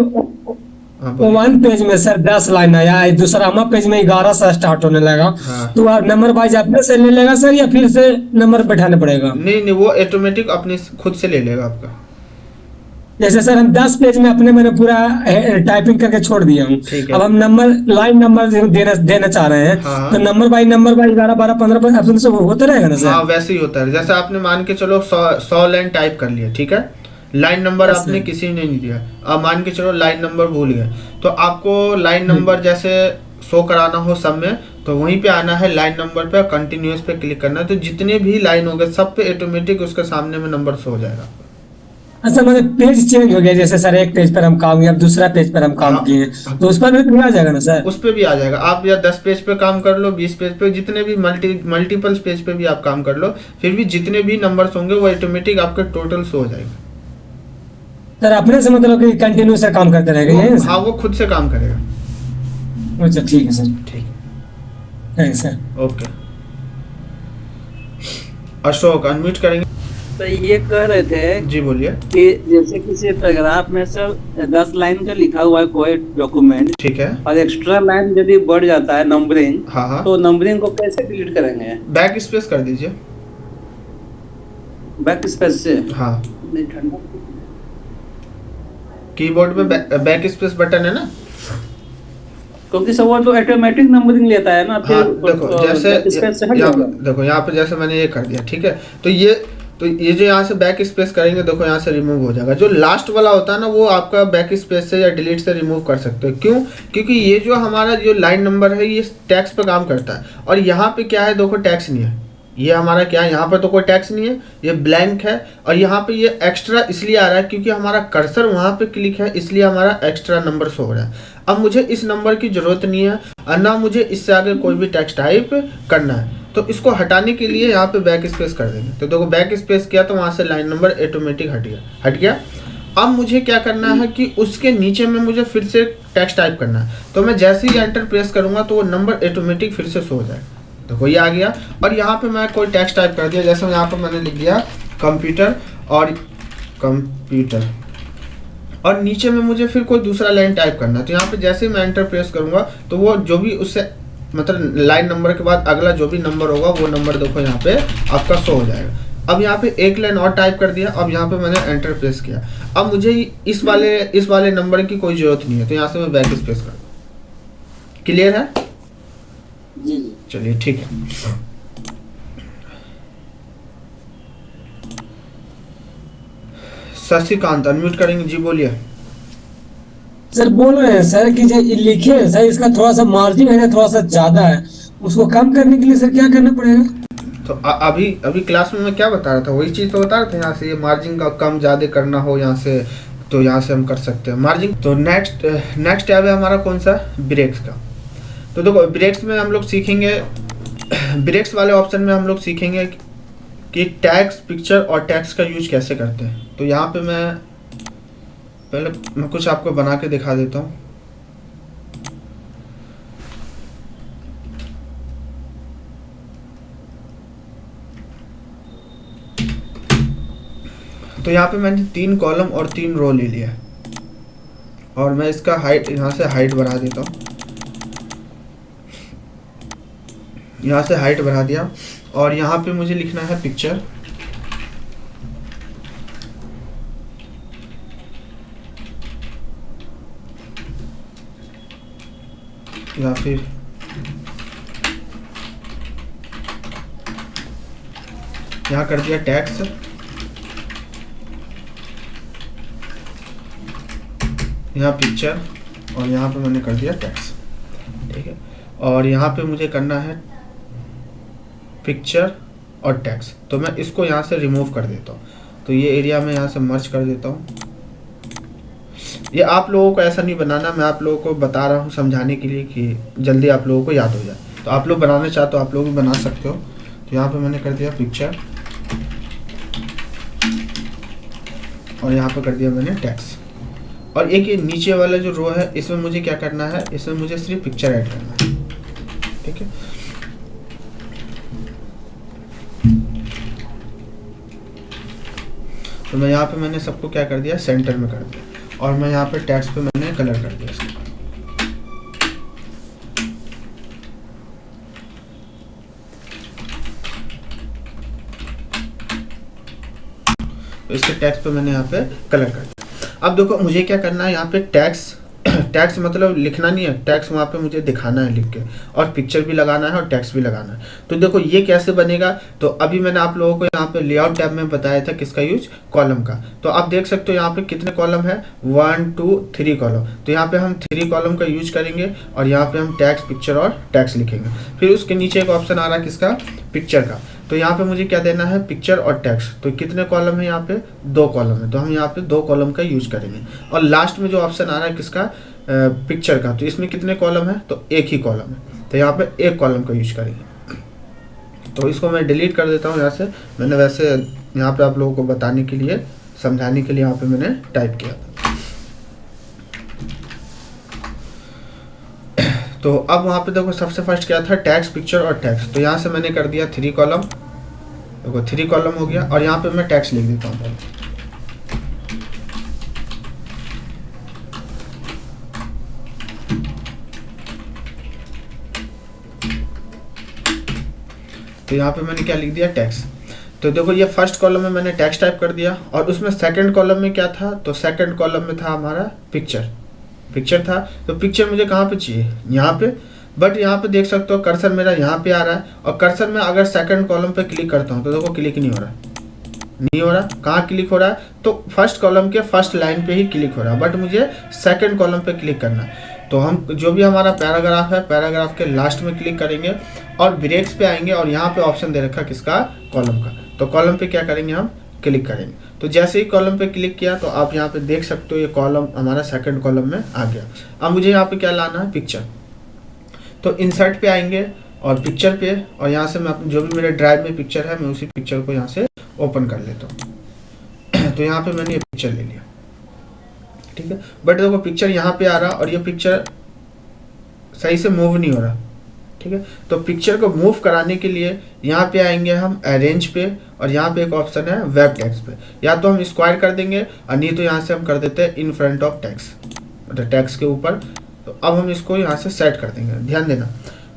हाँ बोलिए। 1 पेज में सर 10 लाइन आया है, दूसरा पेज में 11 से स्टार्ट होने लगा। हाँ। तो आप नंबर वाइज अपने से ले लेगा सर या फिर से नंबर बैठाना पड़ेगा? नहीं, वो ऑटोमेटिक अपने खुद से ले लेगा आपका। जैसे सर हम 10 पेज में मैंने पूरा टाइपिंग करके छोड़ दिया हूँ। ठीक है। अब हम लाइन नंबर देना चाह रहे हैं। हाँ। तो नंबर बाई 11 12 15 ऑप्शन से होता रहेगा ना सर? हाँ वैसे ही होता है। जैसे आपने मान के चलो 100 लाइन टाइप कर लिया, ठीक है, लाइन नंबर Yes, आपने sir. किसी ने नहीं दिया, अब मान के चलो लाइन नंबर भूल गए, तो आपको लाइन नंबर जैसे शो कराना हो सब में, तो वहीं पे आना है लाइन नंबर पे, कंटिन्यूअस पे क्लिक करना है, तो जितने भी लाइन हो गए सब पे ऑटोमेटिक उसके सामने में नंबर शो हो जाएगा। अच्छा मतलब पेज चेंज हो गया, जैसे सर एक पेज पर हम काम किए अब दूसरा पेज पर हम काम हाँ। किए, तो उस पर भी आ जाएगा ना सर? उस पे भी आ जाएगा। आप या 10 पेज पे काम कर लो, 20 पेज पे, जितने भी मल्टीपल पेज पे भी आप काम कर लो, फिर भी जितने भी नंबर्स होंगे वो ऑटोमेटिक आपके टोटल शो हो जाएगा। सर अपने से मतलब कि कंटिन्यू से काम करते रहेगा यही हाँ, वो खुद से काम करेगा। अच्छा ठीक है सर, ठीक है सर। ओके। अशोक अनम्यूट करेंगे। तो ये कह रहे थे जी बोलिए। कि जैसे किसी पैराग्राफ में सर 10 लाइन का लिखा हुआ है कोई डॉक्यूमेंट, ठीक है। और एक्स्ट्रा लाइन यदि बढ़ जाता है नंबरिंग, हाँ हाँ, तो नंबरिंग को कैसे डिलीट करेंगे? बैक स्पेस कर दीजिए। बैक स्पेस से? हाँ, नहीं, ठंडा कीबोर्ड पे बैक स्पेस बटन है ना, क्योंकि सब वो तो ऑटोमेटिक नंबरिंग लेता है ना, फिर हाँ देखो जैसे स्पेस से हट यहाँ जाएगा। देखो यहाँ पे जैसे मैंने ये कर दिया, ठीक है, तो ये जो यहाँ से बैक स्पेस करेंगे देखो यहाँ से रिमूव हो जाएगा। जो लास्ट वाला होता है ना वो आपका बैक स्पेस से या डिलीट से रिमूव कर सकते हो। क्यों? क्योंकि ये जो हमारा जो लाइन नंबर है ये टैक्स पे काम करता है, और यहाँ पे क्या है देखो टैक्स नहीं है, ये हमारा क्या है, यहाँ पर तो कोई टैक्स नहीं है, ये ब्लैंक है, और यहाँ पे ये एक्स्ट्रा इसलिए आ रहा है क्योंकि हमारा कर्सर वहाँ पे क्लिक है, इसलिए हमारा एक्स्ट्रा नंबर शो हो रहा है। अब मुझे इस नंबर की ज़रूरत नहीं है और ना मुझे इससे आगे कोई भी टैक्स टाइप करना है। तो इसको हटाने के लिए यहाँ पे बैक स्पेस कर देंगे। तो देखो बैक स्पेस किया तो वहाँ से लाइन नंबर ऑटोमेटिक हट गया। अब मुझे क्या करना है कि उसके नीचे में मुझे फिर से टेक्स्ट टाइप करना है। तो मैं जैसे ही एंटर प्रेस करूँगा तो वो नंबर ऑटोमेटिक फिर से शो हो जाएगा। देखो ये आ गया। और यहाँ पे मैं कोई टेक्स्ट टाइप कर दिया, जैसे यहाँ पर मैंने लिख दिया कंप्यूटर और नीचे में मुझे फिर कोई दूसरा लाइन टाइप करना है। तो यहाँ पे जैसे ही मैं एंटर प्रेस करूँगा तो वो जो भी उससे मतलब लाइन नंबर के बाद अगला जो भी नंबर होगा वो नंबर देखो यहाँ पे आपका शो हो जाएगा। अब यहाँ पे एक लाइन और टाइप कर दिया। अब यहाँ पे मैंने एंटर प्रेस किया। अब मुझे इस वाले नंबर की कोई ज़रूरत नहीं है, तो यहाँ से मैं बैक स्पेस कर दूँ। क्लियर है? जी जी। चलिए ठीक है। शशिकांत अनम्यूट करेंगे जी, बोलिए। सर बोल रहे हैं सर कि जो ये लिखे हैं सर, इसका थोड़ा सा मार्जिन है ना थोड़ा सा ज्यादा है, उसको कम करने के लिए सर क्या करना पड़ेगा? तो अभी क्लास में मैं क्या बता रहा था, वही चीज़ तो बता रहा था। यहाँ से ये मार्जिन का कम ज़्यादा करना हो यहाँ से, तो यहाँ से हम कर सकते हैं मार्जिन। तो नेक्स्ट टैब है हमारा कौन सा, ब्रेक्स का। तो देखो ब्रेक्स में हम लोग सीखेंगे, ब्रेक्स वाले ऑप्शन में हम लोग सीखेंगे कि टैग्स, पिक्चर और टैग्स का यूज कैसे करते हैं। तो यहाँ पे पहले मैं कुछ आपको बना के दिखा देता हूँ। तो यहाँ पे मैंने 3 कॉलम और 3 रो ले लिया और मैं इसका हाइट यहाँ से हाइट बढ़ा देता हूँ। यहाँ से हाइट बढ़ा दिया और यहाँ पे मुझे लिखना है पिक्चर। या फिर यहाँ कर दिया टैक्स, यहाँ पिक्चर और यहाँ पे मैंने कर दिया टैक्स। ठीक है, और यहाँ पे मुझे करना है पिक्चर और टैक्स। तो मैं इसको यहाँ से रिमूव कर देता हूँ। तो ये एरिया में यहाँ से मर्ज कर देता हूँ। ये आप लोगों को ऐसा नहीं बनाना, मैं आप लोगों को बता रहा हूँ समझाने के लिए कि जल्दी आप लोगों को याद हो जाए। तो आप लोग बनाना चाहते हो आप लोग भी बना सकते हो। तो यहाँ पे मैंने कर दिया पिक्चर और यहाँ पे कर दिया मैंने टैक्स। और एक ये नीचे वाला जो रो है इसमें मुझे क्या करना है, इसमें मुझे सिर्फ पिक्चर ऐड करना है। ठीक है, तो मैं यहाँ पे मैंने सबको क्या कर दिया, सेंटर में कर दिया और मैं यहाँ पे टैक्स पे मैंने कलर कर दिया इसको। तो इसके टैक्स पे मैंने यहाँ पे कलर कर दिया। अब देखो मुझे क्या करना है, यहाँ पे टैक्स मतलब लिखना नहीं है, टैक्स वहाँ पे मुझे दिखाना है लिख के, और पिक्चर भी लगाना है और टैक्स भी लगाना है। तो देखो ये कैसे बनेगा, तो अभी मैंने आप लोगों को यहाँ पे लेआउट टैब में बताया था किसका यूज, कॉलम का। तो आप देख सकते हो यहाँ पे कितने कॉलम है, 1 2 3 कॉलम। तो यहाँ पे हम 3 कॉलम का यूज करेंगे और यहाँ पे हम टैक्स, पिक्चर और टैक्स लिखेंगे। फिर उसके नीचे एक ऑप्शन आ रहा है किसका, पिक्चर का। तो यहाँ पे मुझे क्या देना है, पिक्चर और टैक्स। तो कितने कॉलम है यहाँ पे, 2 कॉलम है। तो हम यहाँ पे 2 कॉलम का यूज करेंगे। और लास्ट में जो ऑप्शन आ रहा है किसका, पिक्चर का। तो इसमें कितने कॉलम है, तो 1 ही कॉलम है। तो यहाँ पे 1 कॉलम का यूज करेंगे। तो इसको मैं डिलीट कर देता हूँ यहाँ से। मैंने वैसे यहाँ पे आप लोगों को बताने के लिए, समझाने के लिए यहाँ पे मैंने टाइप किया था। तो अब वहाँ पे देखो सबसे फर्स्ट क्या था, टैक्स, पिक्चर और टैक्स। तो यहाँ से मैंने कर दिया 3 कॉलम। देखो 3 कॉलम हो गया और यहाँ पे मैं टैक्स लिख देता हूँ पहले। तो यहाँ पे मैंने क्या लिख दिया, टैक्स। तो देखो ये फर्स्ट कॉलम में मैंने टैक्स टाइप कर दिया और उसमें सेकंड कॉलम में क्या था, तो सेकंड कॉलम में था हमारा पिक्चर था। तो पिक्चर मुझे कहाँ पे चाहिए, यहाँ पे। बट यहाँ पे देख सकते हो कर्सर मेरा यहाँ पे आ रहा है और कर्सर में अगर सेकंड कॉलम पे क्लिक करता हूँ तो देखो क्लिक नहीं हो रहा। कहाँ क्लिक हो रहा है, तो फर्स्ट कॉलम के फर्स्ट लाइन पे ही क्लिक हो रहा है, बट मुझे सेकंड कॉलम पे क्लिक करना है। तो हम जो भी हमारा पैराग्राफ है, पैराग्राफ के लास्ट में क्लिक करेंगे और ब्रेक्स पे आएंगे और यहाँ पे ऑप्शन दे रखा किसका, कॉलम का। तो कॉलम पे क्या करेंगे, हम क्लिक करेंगे। तो जैसे ही कॉलम पे क्लिक किया तो आप यहाँ पे देख सकते हो ये कॉलम हमारा सेकंड कॉलम में आ गया। अब मुझे यहाँ पे क्या लाना है, पिक्चर। तो इंसर्ट पे आएंगे और पिक्चर पे, और यहाँ से मैं अपने जो भी मेरे ड्राइव में पिक्चर है मैं उसी पिक्चर को यहाँ से ओपन कर लेता हूँ। तो यहाँ पे मैंने ये पिक्चर ले लिया, ठीक है। बट देखो पिक्चर यहाँ पे आ रहा और ये पिक्चर सही से मूव नहीं हो रहा, ठीक है। तो पिक्चर को मूव कराने के लिए यहाँ पे आएंगे हम अरेंज पे, और यहाँ पे एक ऑप्शन है वेब टेक्स्ट पे। या तो हम स्क्वायर कर देंगे और नहीं तो यहाँ से हम कर देते हैं इन फ्रंट ऑफ टेक्स्ट, मतलब टेक्स्ट के ऊपर। तो अब हम इसको यहाँ से सेट कर देंगे। ध्यान देना,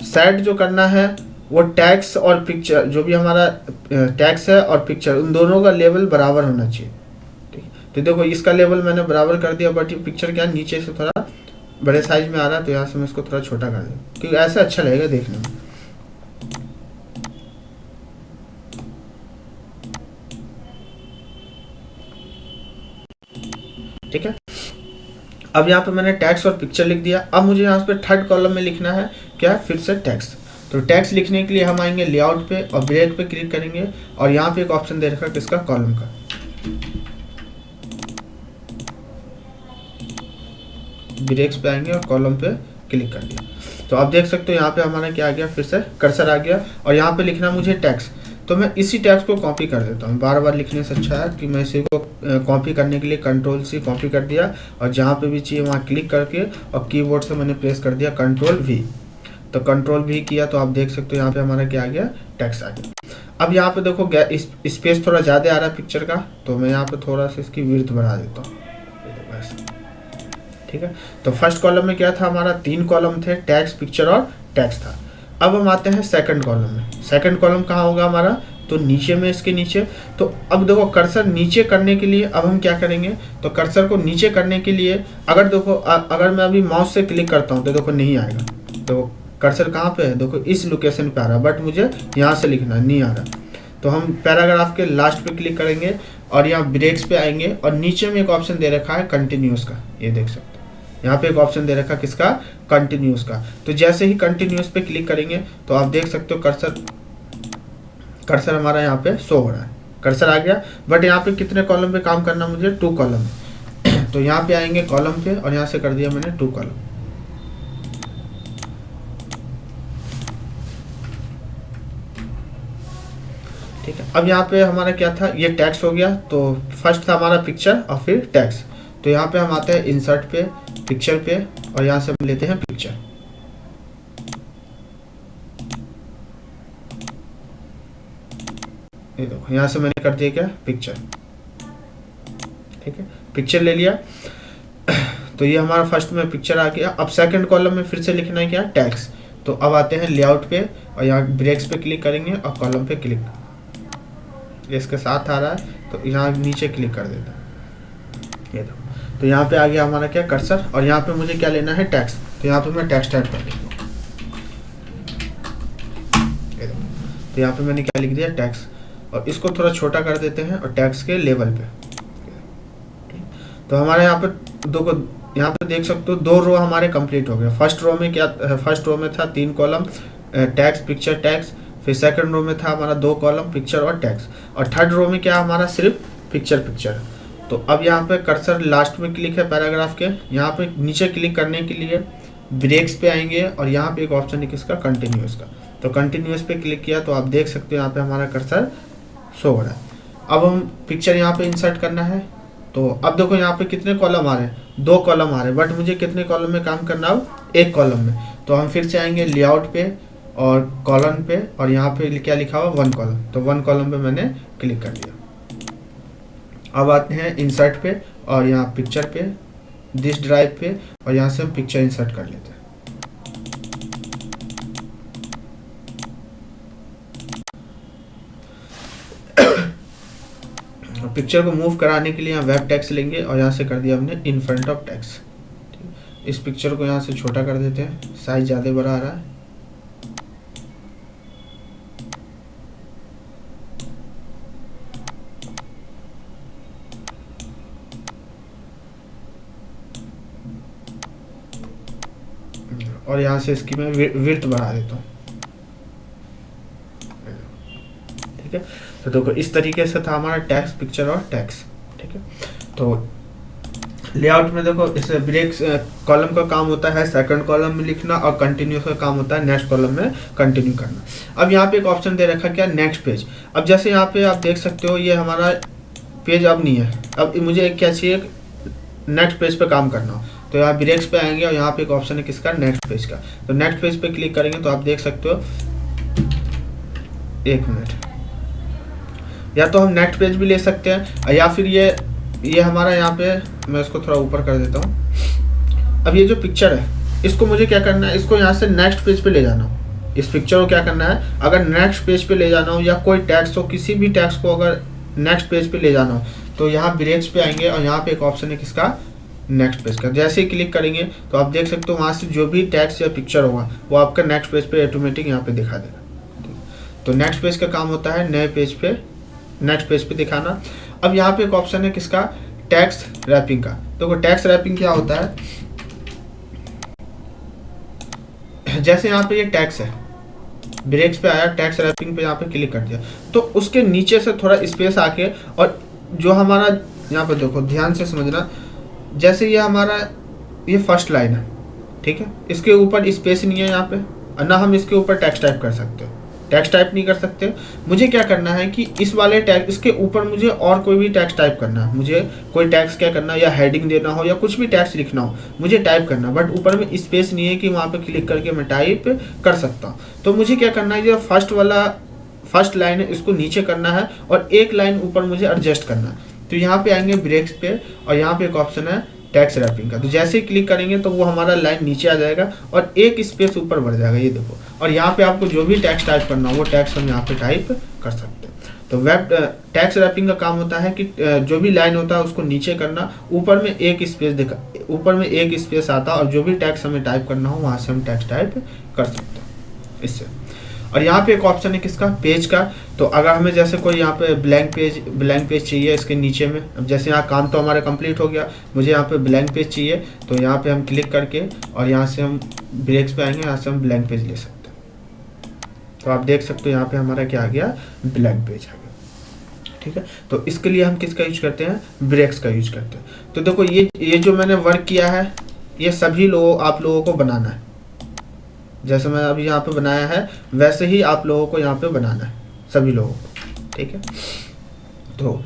सेट जो करना है वो टेक्स्ट और पिक्चर, जो भी हमारा टेक्स्ट है और पिक्चर, उन दोनों का लेवल बराबर होना चाहिए, ठीक है। तो देखो इसका लेवल मैंने बराबर कर दिया, बट ये पिक्चर क्या नीचे से थोड़ा बड़े साइज में आ रहा है, तो यहाँ से मैं इसको थोड़ा छोटा कर दूँ क्योंकि ऐसा अच्छा लगेगा देखने में। ठीक है, अब यहाँ पे मैंने टैक्स और पिक्चर लिख दिया। अब मुझे यहाँ पे थर्ड कॉलम में लिखना है क्या, फिर से टेक्स्ट। तो टेक्स्ट लिखने के लिए हम आएंगे लेआउट पे और ब्रेक पे क्लिक करेंगे, और यहाँ पे एक ऑप्शन दे रखा है किसका, कॉलम का। ब्रेक्स पे आएंगे और कॉलम पे क्लिक कर दिया। तो आप देख सकते हो यहाँ पे हमारा क्या आ गया, फिर से कर्सर आ गया, और यहाँ पे लिखना मुझे टैक्स। तो मैं इसी टैक्स को कॉपी कर देता हूँ। बार बार लिखने से अच्छा है कि मैं इसी को कॉपी करने के लिए कंट्रोल सी कॉपी कर दिया, और जहाँ पे भी चाहिए वहाँ क्लिक करके और कीबोर्ड से मैंने प्रेस कर दिया कंट्रोल वी। तो कंट्रोल वी किया तो आप देख सकते हो यहाँ पे हमारा क्या आ गया, टैक्स आ गया। अब यहाँ पे देखो स्पेस थोड़ा ज़्यादा आ रहा है पिक्चर का, तो मैं यहाँ पे थोड़ा सा इसकी विड्थ बढ़ा देता हूँ, ठीक है। तो फर्स्ट कॉलम में क्या था, हमारा 3 कॉलम थे, टैक्स, पिक्चर और टैक्स था। अब हम आते हैं सेकंड कॉलम में। सेकंड कॉलम कहाँ होगा हमारा, तो नीचे में, इसके नीचे। तो अब देखो कर्सर नीचे करने के लिए अब हम क्या करेंगे, तो कर्सर को नीचे करने के लिए अगर देखो अगर मैं अभी माउस से क्लिक करता हूँ तो देखो नहीं आएगा। तो कर्सर कहाँ पे है, देखो इस लोकेशन पे आ रहा है, बट मुझे यहाँ से लिखना नहीं आ रहा। तो हम पैराग्राफ के लास्ट पे क्लिक करेंगे और यहाँ ब्रेक्स पे आएंगे, और नीचे में एक ऑप्शन दे रखा है कंटिन्यूस का, ये देख सकते हो यहाँ पे एक ऑप्शन दे रखा है किसका, कंटिन्यूस का। तो जैसे ही कंटिन्यूस पे क्लिक करेंगे तो आप देख सकते हो कर्सर हमारा यहाँ पे शो हो रहा है, कर्सर आ गया। बट यहाँ पे कितने कॉलम पे काम करना, मुझे 2 कॉलम। तो यहाँ पे आएंगे कॉलम पे, और यहाँ से कर दिया मैंने 2 कॉलम, ठीक है। अब यहाँ पे हमारा क्या था, ये टैक्स हो गया। तो फर्स्ट था हमारा पिक्चर और फिर टैक्स। तो यहाँ पे हम आते हैं इंसर्ट पे, पिक्चर पे, और यहाँ से हम लेते हैं पिक्चर। ये देखो यहाँ से मैंने कर दिया क्या, पिक्चर, ठीक है। पिक्चर ले लिया। तो ये हमारा फर्स्ट में पिक्चर आ गया। अब सेकंड कॉलम में फिर से लिखना है क्या, टैक्स। तो अब आते हैं लेआउट पे, और यहाँ ब्रेक्स पे क्लिक करेंगे और कॉलम पे क्लिक, इसके साथ आ रहा है तो यहाँ नीचे क्लिक कर देता है, ये देखो। तो यहाँ पे आ गया हमारा क्या, कर्सर, और यहाँ पे मुझे क्या लेना है, टैक्स। तो यहाँ पे मैं टैक्स टाइप कर देता हूँ, ये देखो। तो यहाँ पे मैंने क्या लिख दिया, टैक्स, और इसको थोड़ा छोटा कर देते हैं और टैक्स के लेवल पे। तो हमारे यहाँ पे यहाँ पे देख सकते हो 2 रो हमारे कंप्लीट हो गए। फर्स्ट रो में क्या, फर्स्ट रो में था 3 कॉलम, टैक्स, पिक्चर, टैक्स। फिर सेकंड रो में था हमारा 2 कॉलम, पिक्चर और टैक्स। और थर्ड रो में क्या हमारा सिर्फ पिक्चर, पिक्चर। तो अब यहाँ पे कर्सर लास्ट में क्लिक है पैराग्राफ के, यहाँ पे नीचे क्लिक करने के लिए ब्रेक्स पे आएंगे, और यहाँ पे एक ऑप्शन है किसका, कंटिन्यूस का। तो कंटिन्यूस पे क्लिक किया तो आप देख सकते हो यहाँ पे हमारा कर्सर शो हो रहा है। अब हम पिक्चर यहाँ पे इंसर्ट करना है। तो अब देखो यहाँ पे कितने कॉलम आ रहे हैं, 2 कॉलम आ रहे हैं, बट मुझे कितने कॉलम में काम करना है, 1 कॉलम में। तो हम फिर से आएंगे लेआउट पे और कॉलम पे, और यहाँ पे क्या लिखा हुआ, 1 कॉलम। तो 1 कॉलम पे मैंने क्लिक कर दिया। अब आते हैं इंसर्ट पे, और यहाँ पिक्चर पे, दिस ड्राइव पे, और यहाँ से हम पिक्चर इंसर्ट कर लेते हैं। पिक्चर को मूव कराने के लिए यहाँ वेब टेक्स्ट लेंगे, और यहाँ से कर दिया हमने इन फ्रंट ऑफ टेक्स्ट। इस पिक्चर को यहाँ से छोटा कर देते हैं, साइज ज़्यादा बड़ा आ रहा है। और यहाँ से इसकी मैं विड्थ बढ़ा देता हूँ, ठीक है। तो देखो इस तरीके से था हमारा टैक्स, पिक्चर और टैक्स, ठीक है। तो लेआउट में देखो इस ब्रेक्स कॉलम का काम होता है सेकंड कॉलम में लिखना, और कंटिन्यूस का काम होता है नेक्स्ट कॉलम में कंटिन्यू करना। अब यहाँ पे एक ऑप्शन दे रखा क्या, नेक्स्ट पेज। अब जैसे यहाँ पे आप देख सकते हो ये हमारा पेज अब नहीं है, अब मुझे एक क्या चाहिए, नेक्स्ट पेज पे काम करना हो, तो यहाँ ब्रेक्स पे आएंगे और यहाँ पे एक ऑप्शन है किसका, नेक्स्ट पेज का। तो नेक्स्ट पेज पे क्लिक करेंगे तो आप देख सकते हो, एक मिनट, या तो हम नेक्स्ट पेज भी ले सकते हैं, या फिर ये हमारा यहाँ पे, मैं इसको थोड़ा ऊपर कर देता हूँ। अब ये जो पिक्चर है इसको मुझे क्या करना है, इसको यहाँ से नेक्स्ट पेज पे ले जाना हो। इस पिक्चर को क्या करना है, अगर नेक्स्ट पेज पे ले जाना हो या कोई टैक्स हो, किसी भी टैक्स को अगर नेक्स्ट पेज पे ले जाना हो, तो यहाँ ब्रेक्स पे आएंगे और यहाँ पे एक ऑप्शन है किसका, नेक्स्ट पेज का। जैसे ही क्लिक करेंगे तो आप देख सकते हो वहाँ से जो भी टैक्स या पिक्चर होगा वो आपका नेक्स्ट पेज पे ऑटोमेटिक यहाँ पे दिखा देगा। तो नेक्स्ट पेज का काम होता है नए पेज पे, नेक्स्ट पेज पे दिखाना। अब यहाँ पे एक ऑप्शन है किसका, टैक्स रैपिंग का। तो टैक्स रैपिंग क्या होता है, जैसे यहाँ पे ये टैक्स है, ब्रेक्स पे आया, टैक्स रैपिंग पे यहाँ पे क्लिक कर दिया, तो उसके नीचे से थोड़ा स्पेस आके, और जो हमारा यहाँ पे देखो ध्यान से समझना, जैसे ये हमारा ये फर्स्ट लाइन है, ठीक है, इसके ऊपर स्पेस नहीं है यहाँ पे, और ना हम इसके ऊपर टैक्स टाइप कर सकते हो, टैक्स टाइप नहीं कर सकते। मुझे क्या करना है कि इस वाले टैग, इसके ऊपर मुझे और कोई भी टैक्स टाइप करना है, मुझे कोई टैक्स क्या करना है, या हेडिंग देना हो या कुछ भी टैक्स लिखना हो, मुझे टाइप करना, बट ऊपर में स्पेस नहीं है कि वहाँ पे क्लिक करके मैं टाइप कर सकता हूँ। तो मुझे क्या करना है, जो फर्स्ट लाइन है इसको नीचे करना है और एक लाइन ऊपर मुझे एडजस्ट करना है। तो यहाँ पे आएंगे ब्रेक्स पे और यहाँ पे एक ऑप्शन है टैक्स रैपिंग का। तो जैसे ही क्लिक करेंगे तो वो हमारा लाइन नीचे आ जाएगा और एक स्पेस ऊपर बढ़ जाएगा, ये देखो। और यहाँ पे आपको जो भी टैक्स टाइप करना हो वो टैक्स हम यहाँ पे टाइप कर सकते हैं। तो वेब टैक्स रैपिंग का काम होता है कि जो भी लाइन होता है उसको नीचे करना, ऊपर में एक स्पेस दिखा, ऊपर में एक स्पेस आता है और जो भी टैक्स हमें टाइप करना हो वहाँ से हम टैक्स टाइप कर सकते हैं इससे। और यहाँ पे एक ऑप्शन है किसका, पेज का। तो अगर हमें जैसे कोई यहाँ पे ब्लैंक पेज चाहिए इसके नीचे में, अब जैसे यहाँ काम तो हमारा कंप्लीट हो गया, मुझे यहाँ पे ब्लैंक पेज चाहिए, तो यहाँ पे हम क्लिक करके और यहाँ से हम ब्रेक्स पे आएंगे, यहाँ से हम ब्लैंक पेज ले सकते हैं। तो आप देख सकते हो यहाँ पे हमारा क्या आ गया, ब्लैंक पेज आ गया, ठीक है। तो इसके लिए हम किसका यूज करते हैं, ब्रेक्स का यूज करते हैं। तो देखो ये जो मैंने वर्क किया है ये सभी आप लोगों को बनाना है, जैसे मैं अभी यहाँ पे बनाया है वैसे ही आप लोगों को यहाँ पे बनाना है, सभी लोगों को, ठीक है। तो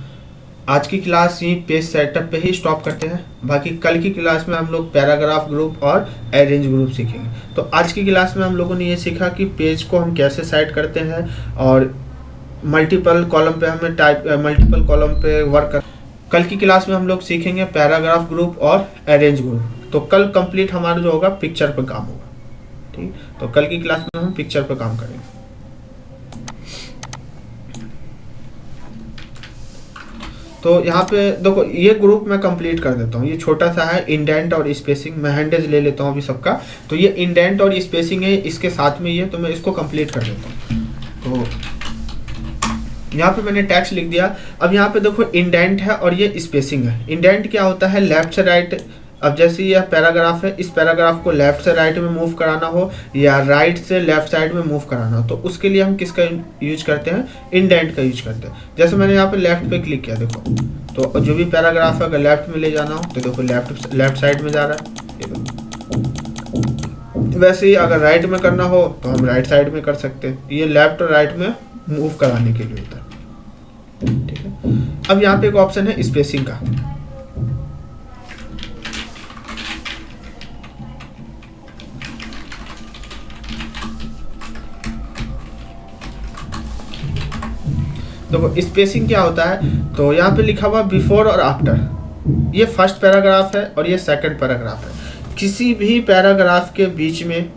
आज की क्लास यही पेज सेटअप पे ही स्टॉप करते हैं, बाकी कल की क्लास में हम लोग पैराग्राफ ग्रुप और अरेंज ग्रुप सीखेंगे। तो आज की क्लास में हम लोगों ने ये सीखा कि पेज को हम कैसे सेट करते हैं और मल्टीपल कॉलम पे हमें मल्टीपल कॉलम पे वर्क कर। कल की क्लास में हम लोग सीखेंगे पैराग्राफ ग्रुप और अरेंज ग्रुप। तो कल कंप्लीट हमारा जो होगा पिक्चर पे काम होगा, ठीक। तो कल की क्लास में हम पिक्चर पर काम करेंगे। तो यहाँ पे देखो ये ग्रुप मैं कंप्लीट कर देता हूँ, ये छोटा सा है, इंडेंट और स्पेसिंग। मैं हैंडेज ले लेता हूँ अभी सबका। तो ये इंडेंट और स्पेसिंग है, इसके साथ में ये, तो मैं इसको कंप्लीट कर देता हूँ। तो यहाँ पे मैंने टैक्स लिख दिया। अब यहाँ पे देखो इंडेंट है और ये स्पेसिंग है। इंडेंट क्या होता है, लेफ्ट से राइट। अब जैसे ये पैराग्राफ है, इस पैराग्राफ को लेफ्ट से राइट में मूव कराना हो या राइट से लेफ्ट साइड में मूव कराना हो, तो उसके लिए हम किसका यूज करते हैं, इंडेंट का यूज करते हैं। जैसे मैंने यहाँ पे लेफ्ट पे क्लिक किया, देखो तो जो भी पैराग्राफ है अगर लेफ्ट में ले जाना हो तो देखो लेफ्ट साइड में जा रहा है, ये देखो। वैसे ही अगर राइट में करना हो तो हम राइट साइड में कर सकते हैं। ये लेफ्ट और राइट में मूव कराने के लिए होता है, ठीक है। अब यहाँ पे एक ऑप्शन है स्पेसिंग का। देखो स्पेसिंग क्या होता है, तो यहाँ पे लिखा हुआ बिफोर और आफ्टर। ये फर्स्ट पैराग्राफ है और ये सेकंड पैराग्राफ है। किसी भी पैराग्राफ के बीच में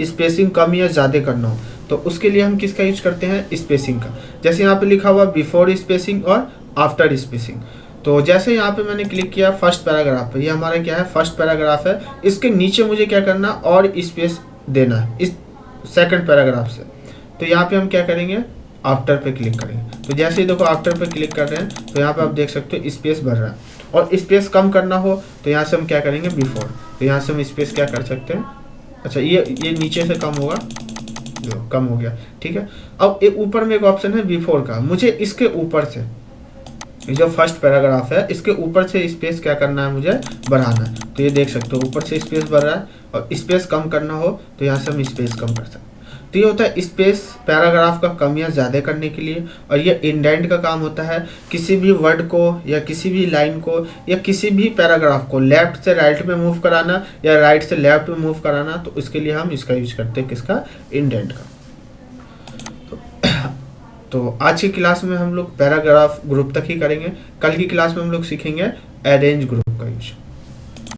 स्पेसिंग कम या ज़्यादा करना हो तो उसके लिए हम किसका यूज करते हैं, स्पेसिंग का। जैसे यहाँ पे लिखा हुआ बिफोर स्पेसिंग और आफ्टर स्पेसिंग। तो जैसे यहाँ पे मैंने क्लिक किया फर्स्ट पैराग्राफ पे, ये हमारा क्या है, फर्स्ट पैराग्राफ है। इसके नीचे मुझे क्या करना और स्पेस देना है इस सेकंड पैराग्राफ से। तो यहाँ पे हम क्या करेंगे, आफ्टर पे क्लिक करेंगे। तो जैसे ही देखो आफ्टर पे क्लिक कर रहे हैं तो यहाँ पे आप देख सकते हो स्पेस भर रहा है। और स्पेस कम करना हो तो यहाँ से हम क्या करेंगे, बिफोर। तो यहाँ से हम स्पेस क्या कर सकते हैं, अच्छा ये नीचे से कम होगा, जो कम हो गया, ठीक है। अब एक ऊपर में एक ऑप्शन है बिफोर का, मुझे इसके ऊपर से ये जो फर्स्ट पैराग्राफ है इसके ऊपर से स्पेस क्या करना है, मुझे बढ़ाना है। तो ये देख सकते हो ऊपर से स्पेस बढ़ रहा है, और स्पेस कम करना हो तो यहाँ से हम स्पेस कम कर सकते हैं। तो ये होता है स्पेस पैराग्राफ का कमियां ज़्यादा करने के लिए। और ये इंडेंट का काम होता है किसी भी वर्ड को या किसी भी लाइन को या किसी भी पैराग्राफ को लेफ्ट से राइट में मूव कराना या राइट से लेफ्ट में मूव कराना, तो इसके लिए हम इसका यूज करते हैं, किसका, इंडेंट का। तो आज की क्लास में हम लोग पैराग्राफ ग्रुप तक ही करेंगे। कल की क्लास में हम लोग सीखेंगे अरेंज ग्रुप का यूज।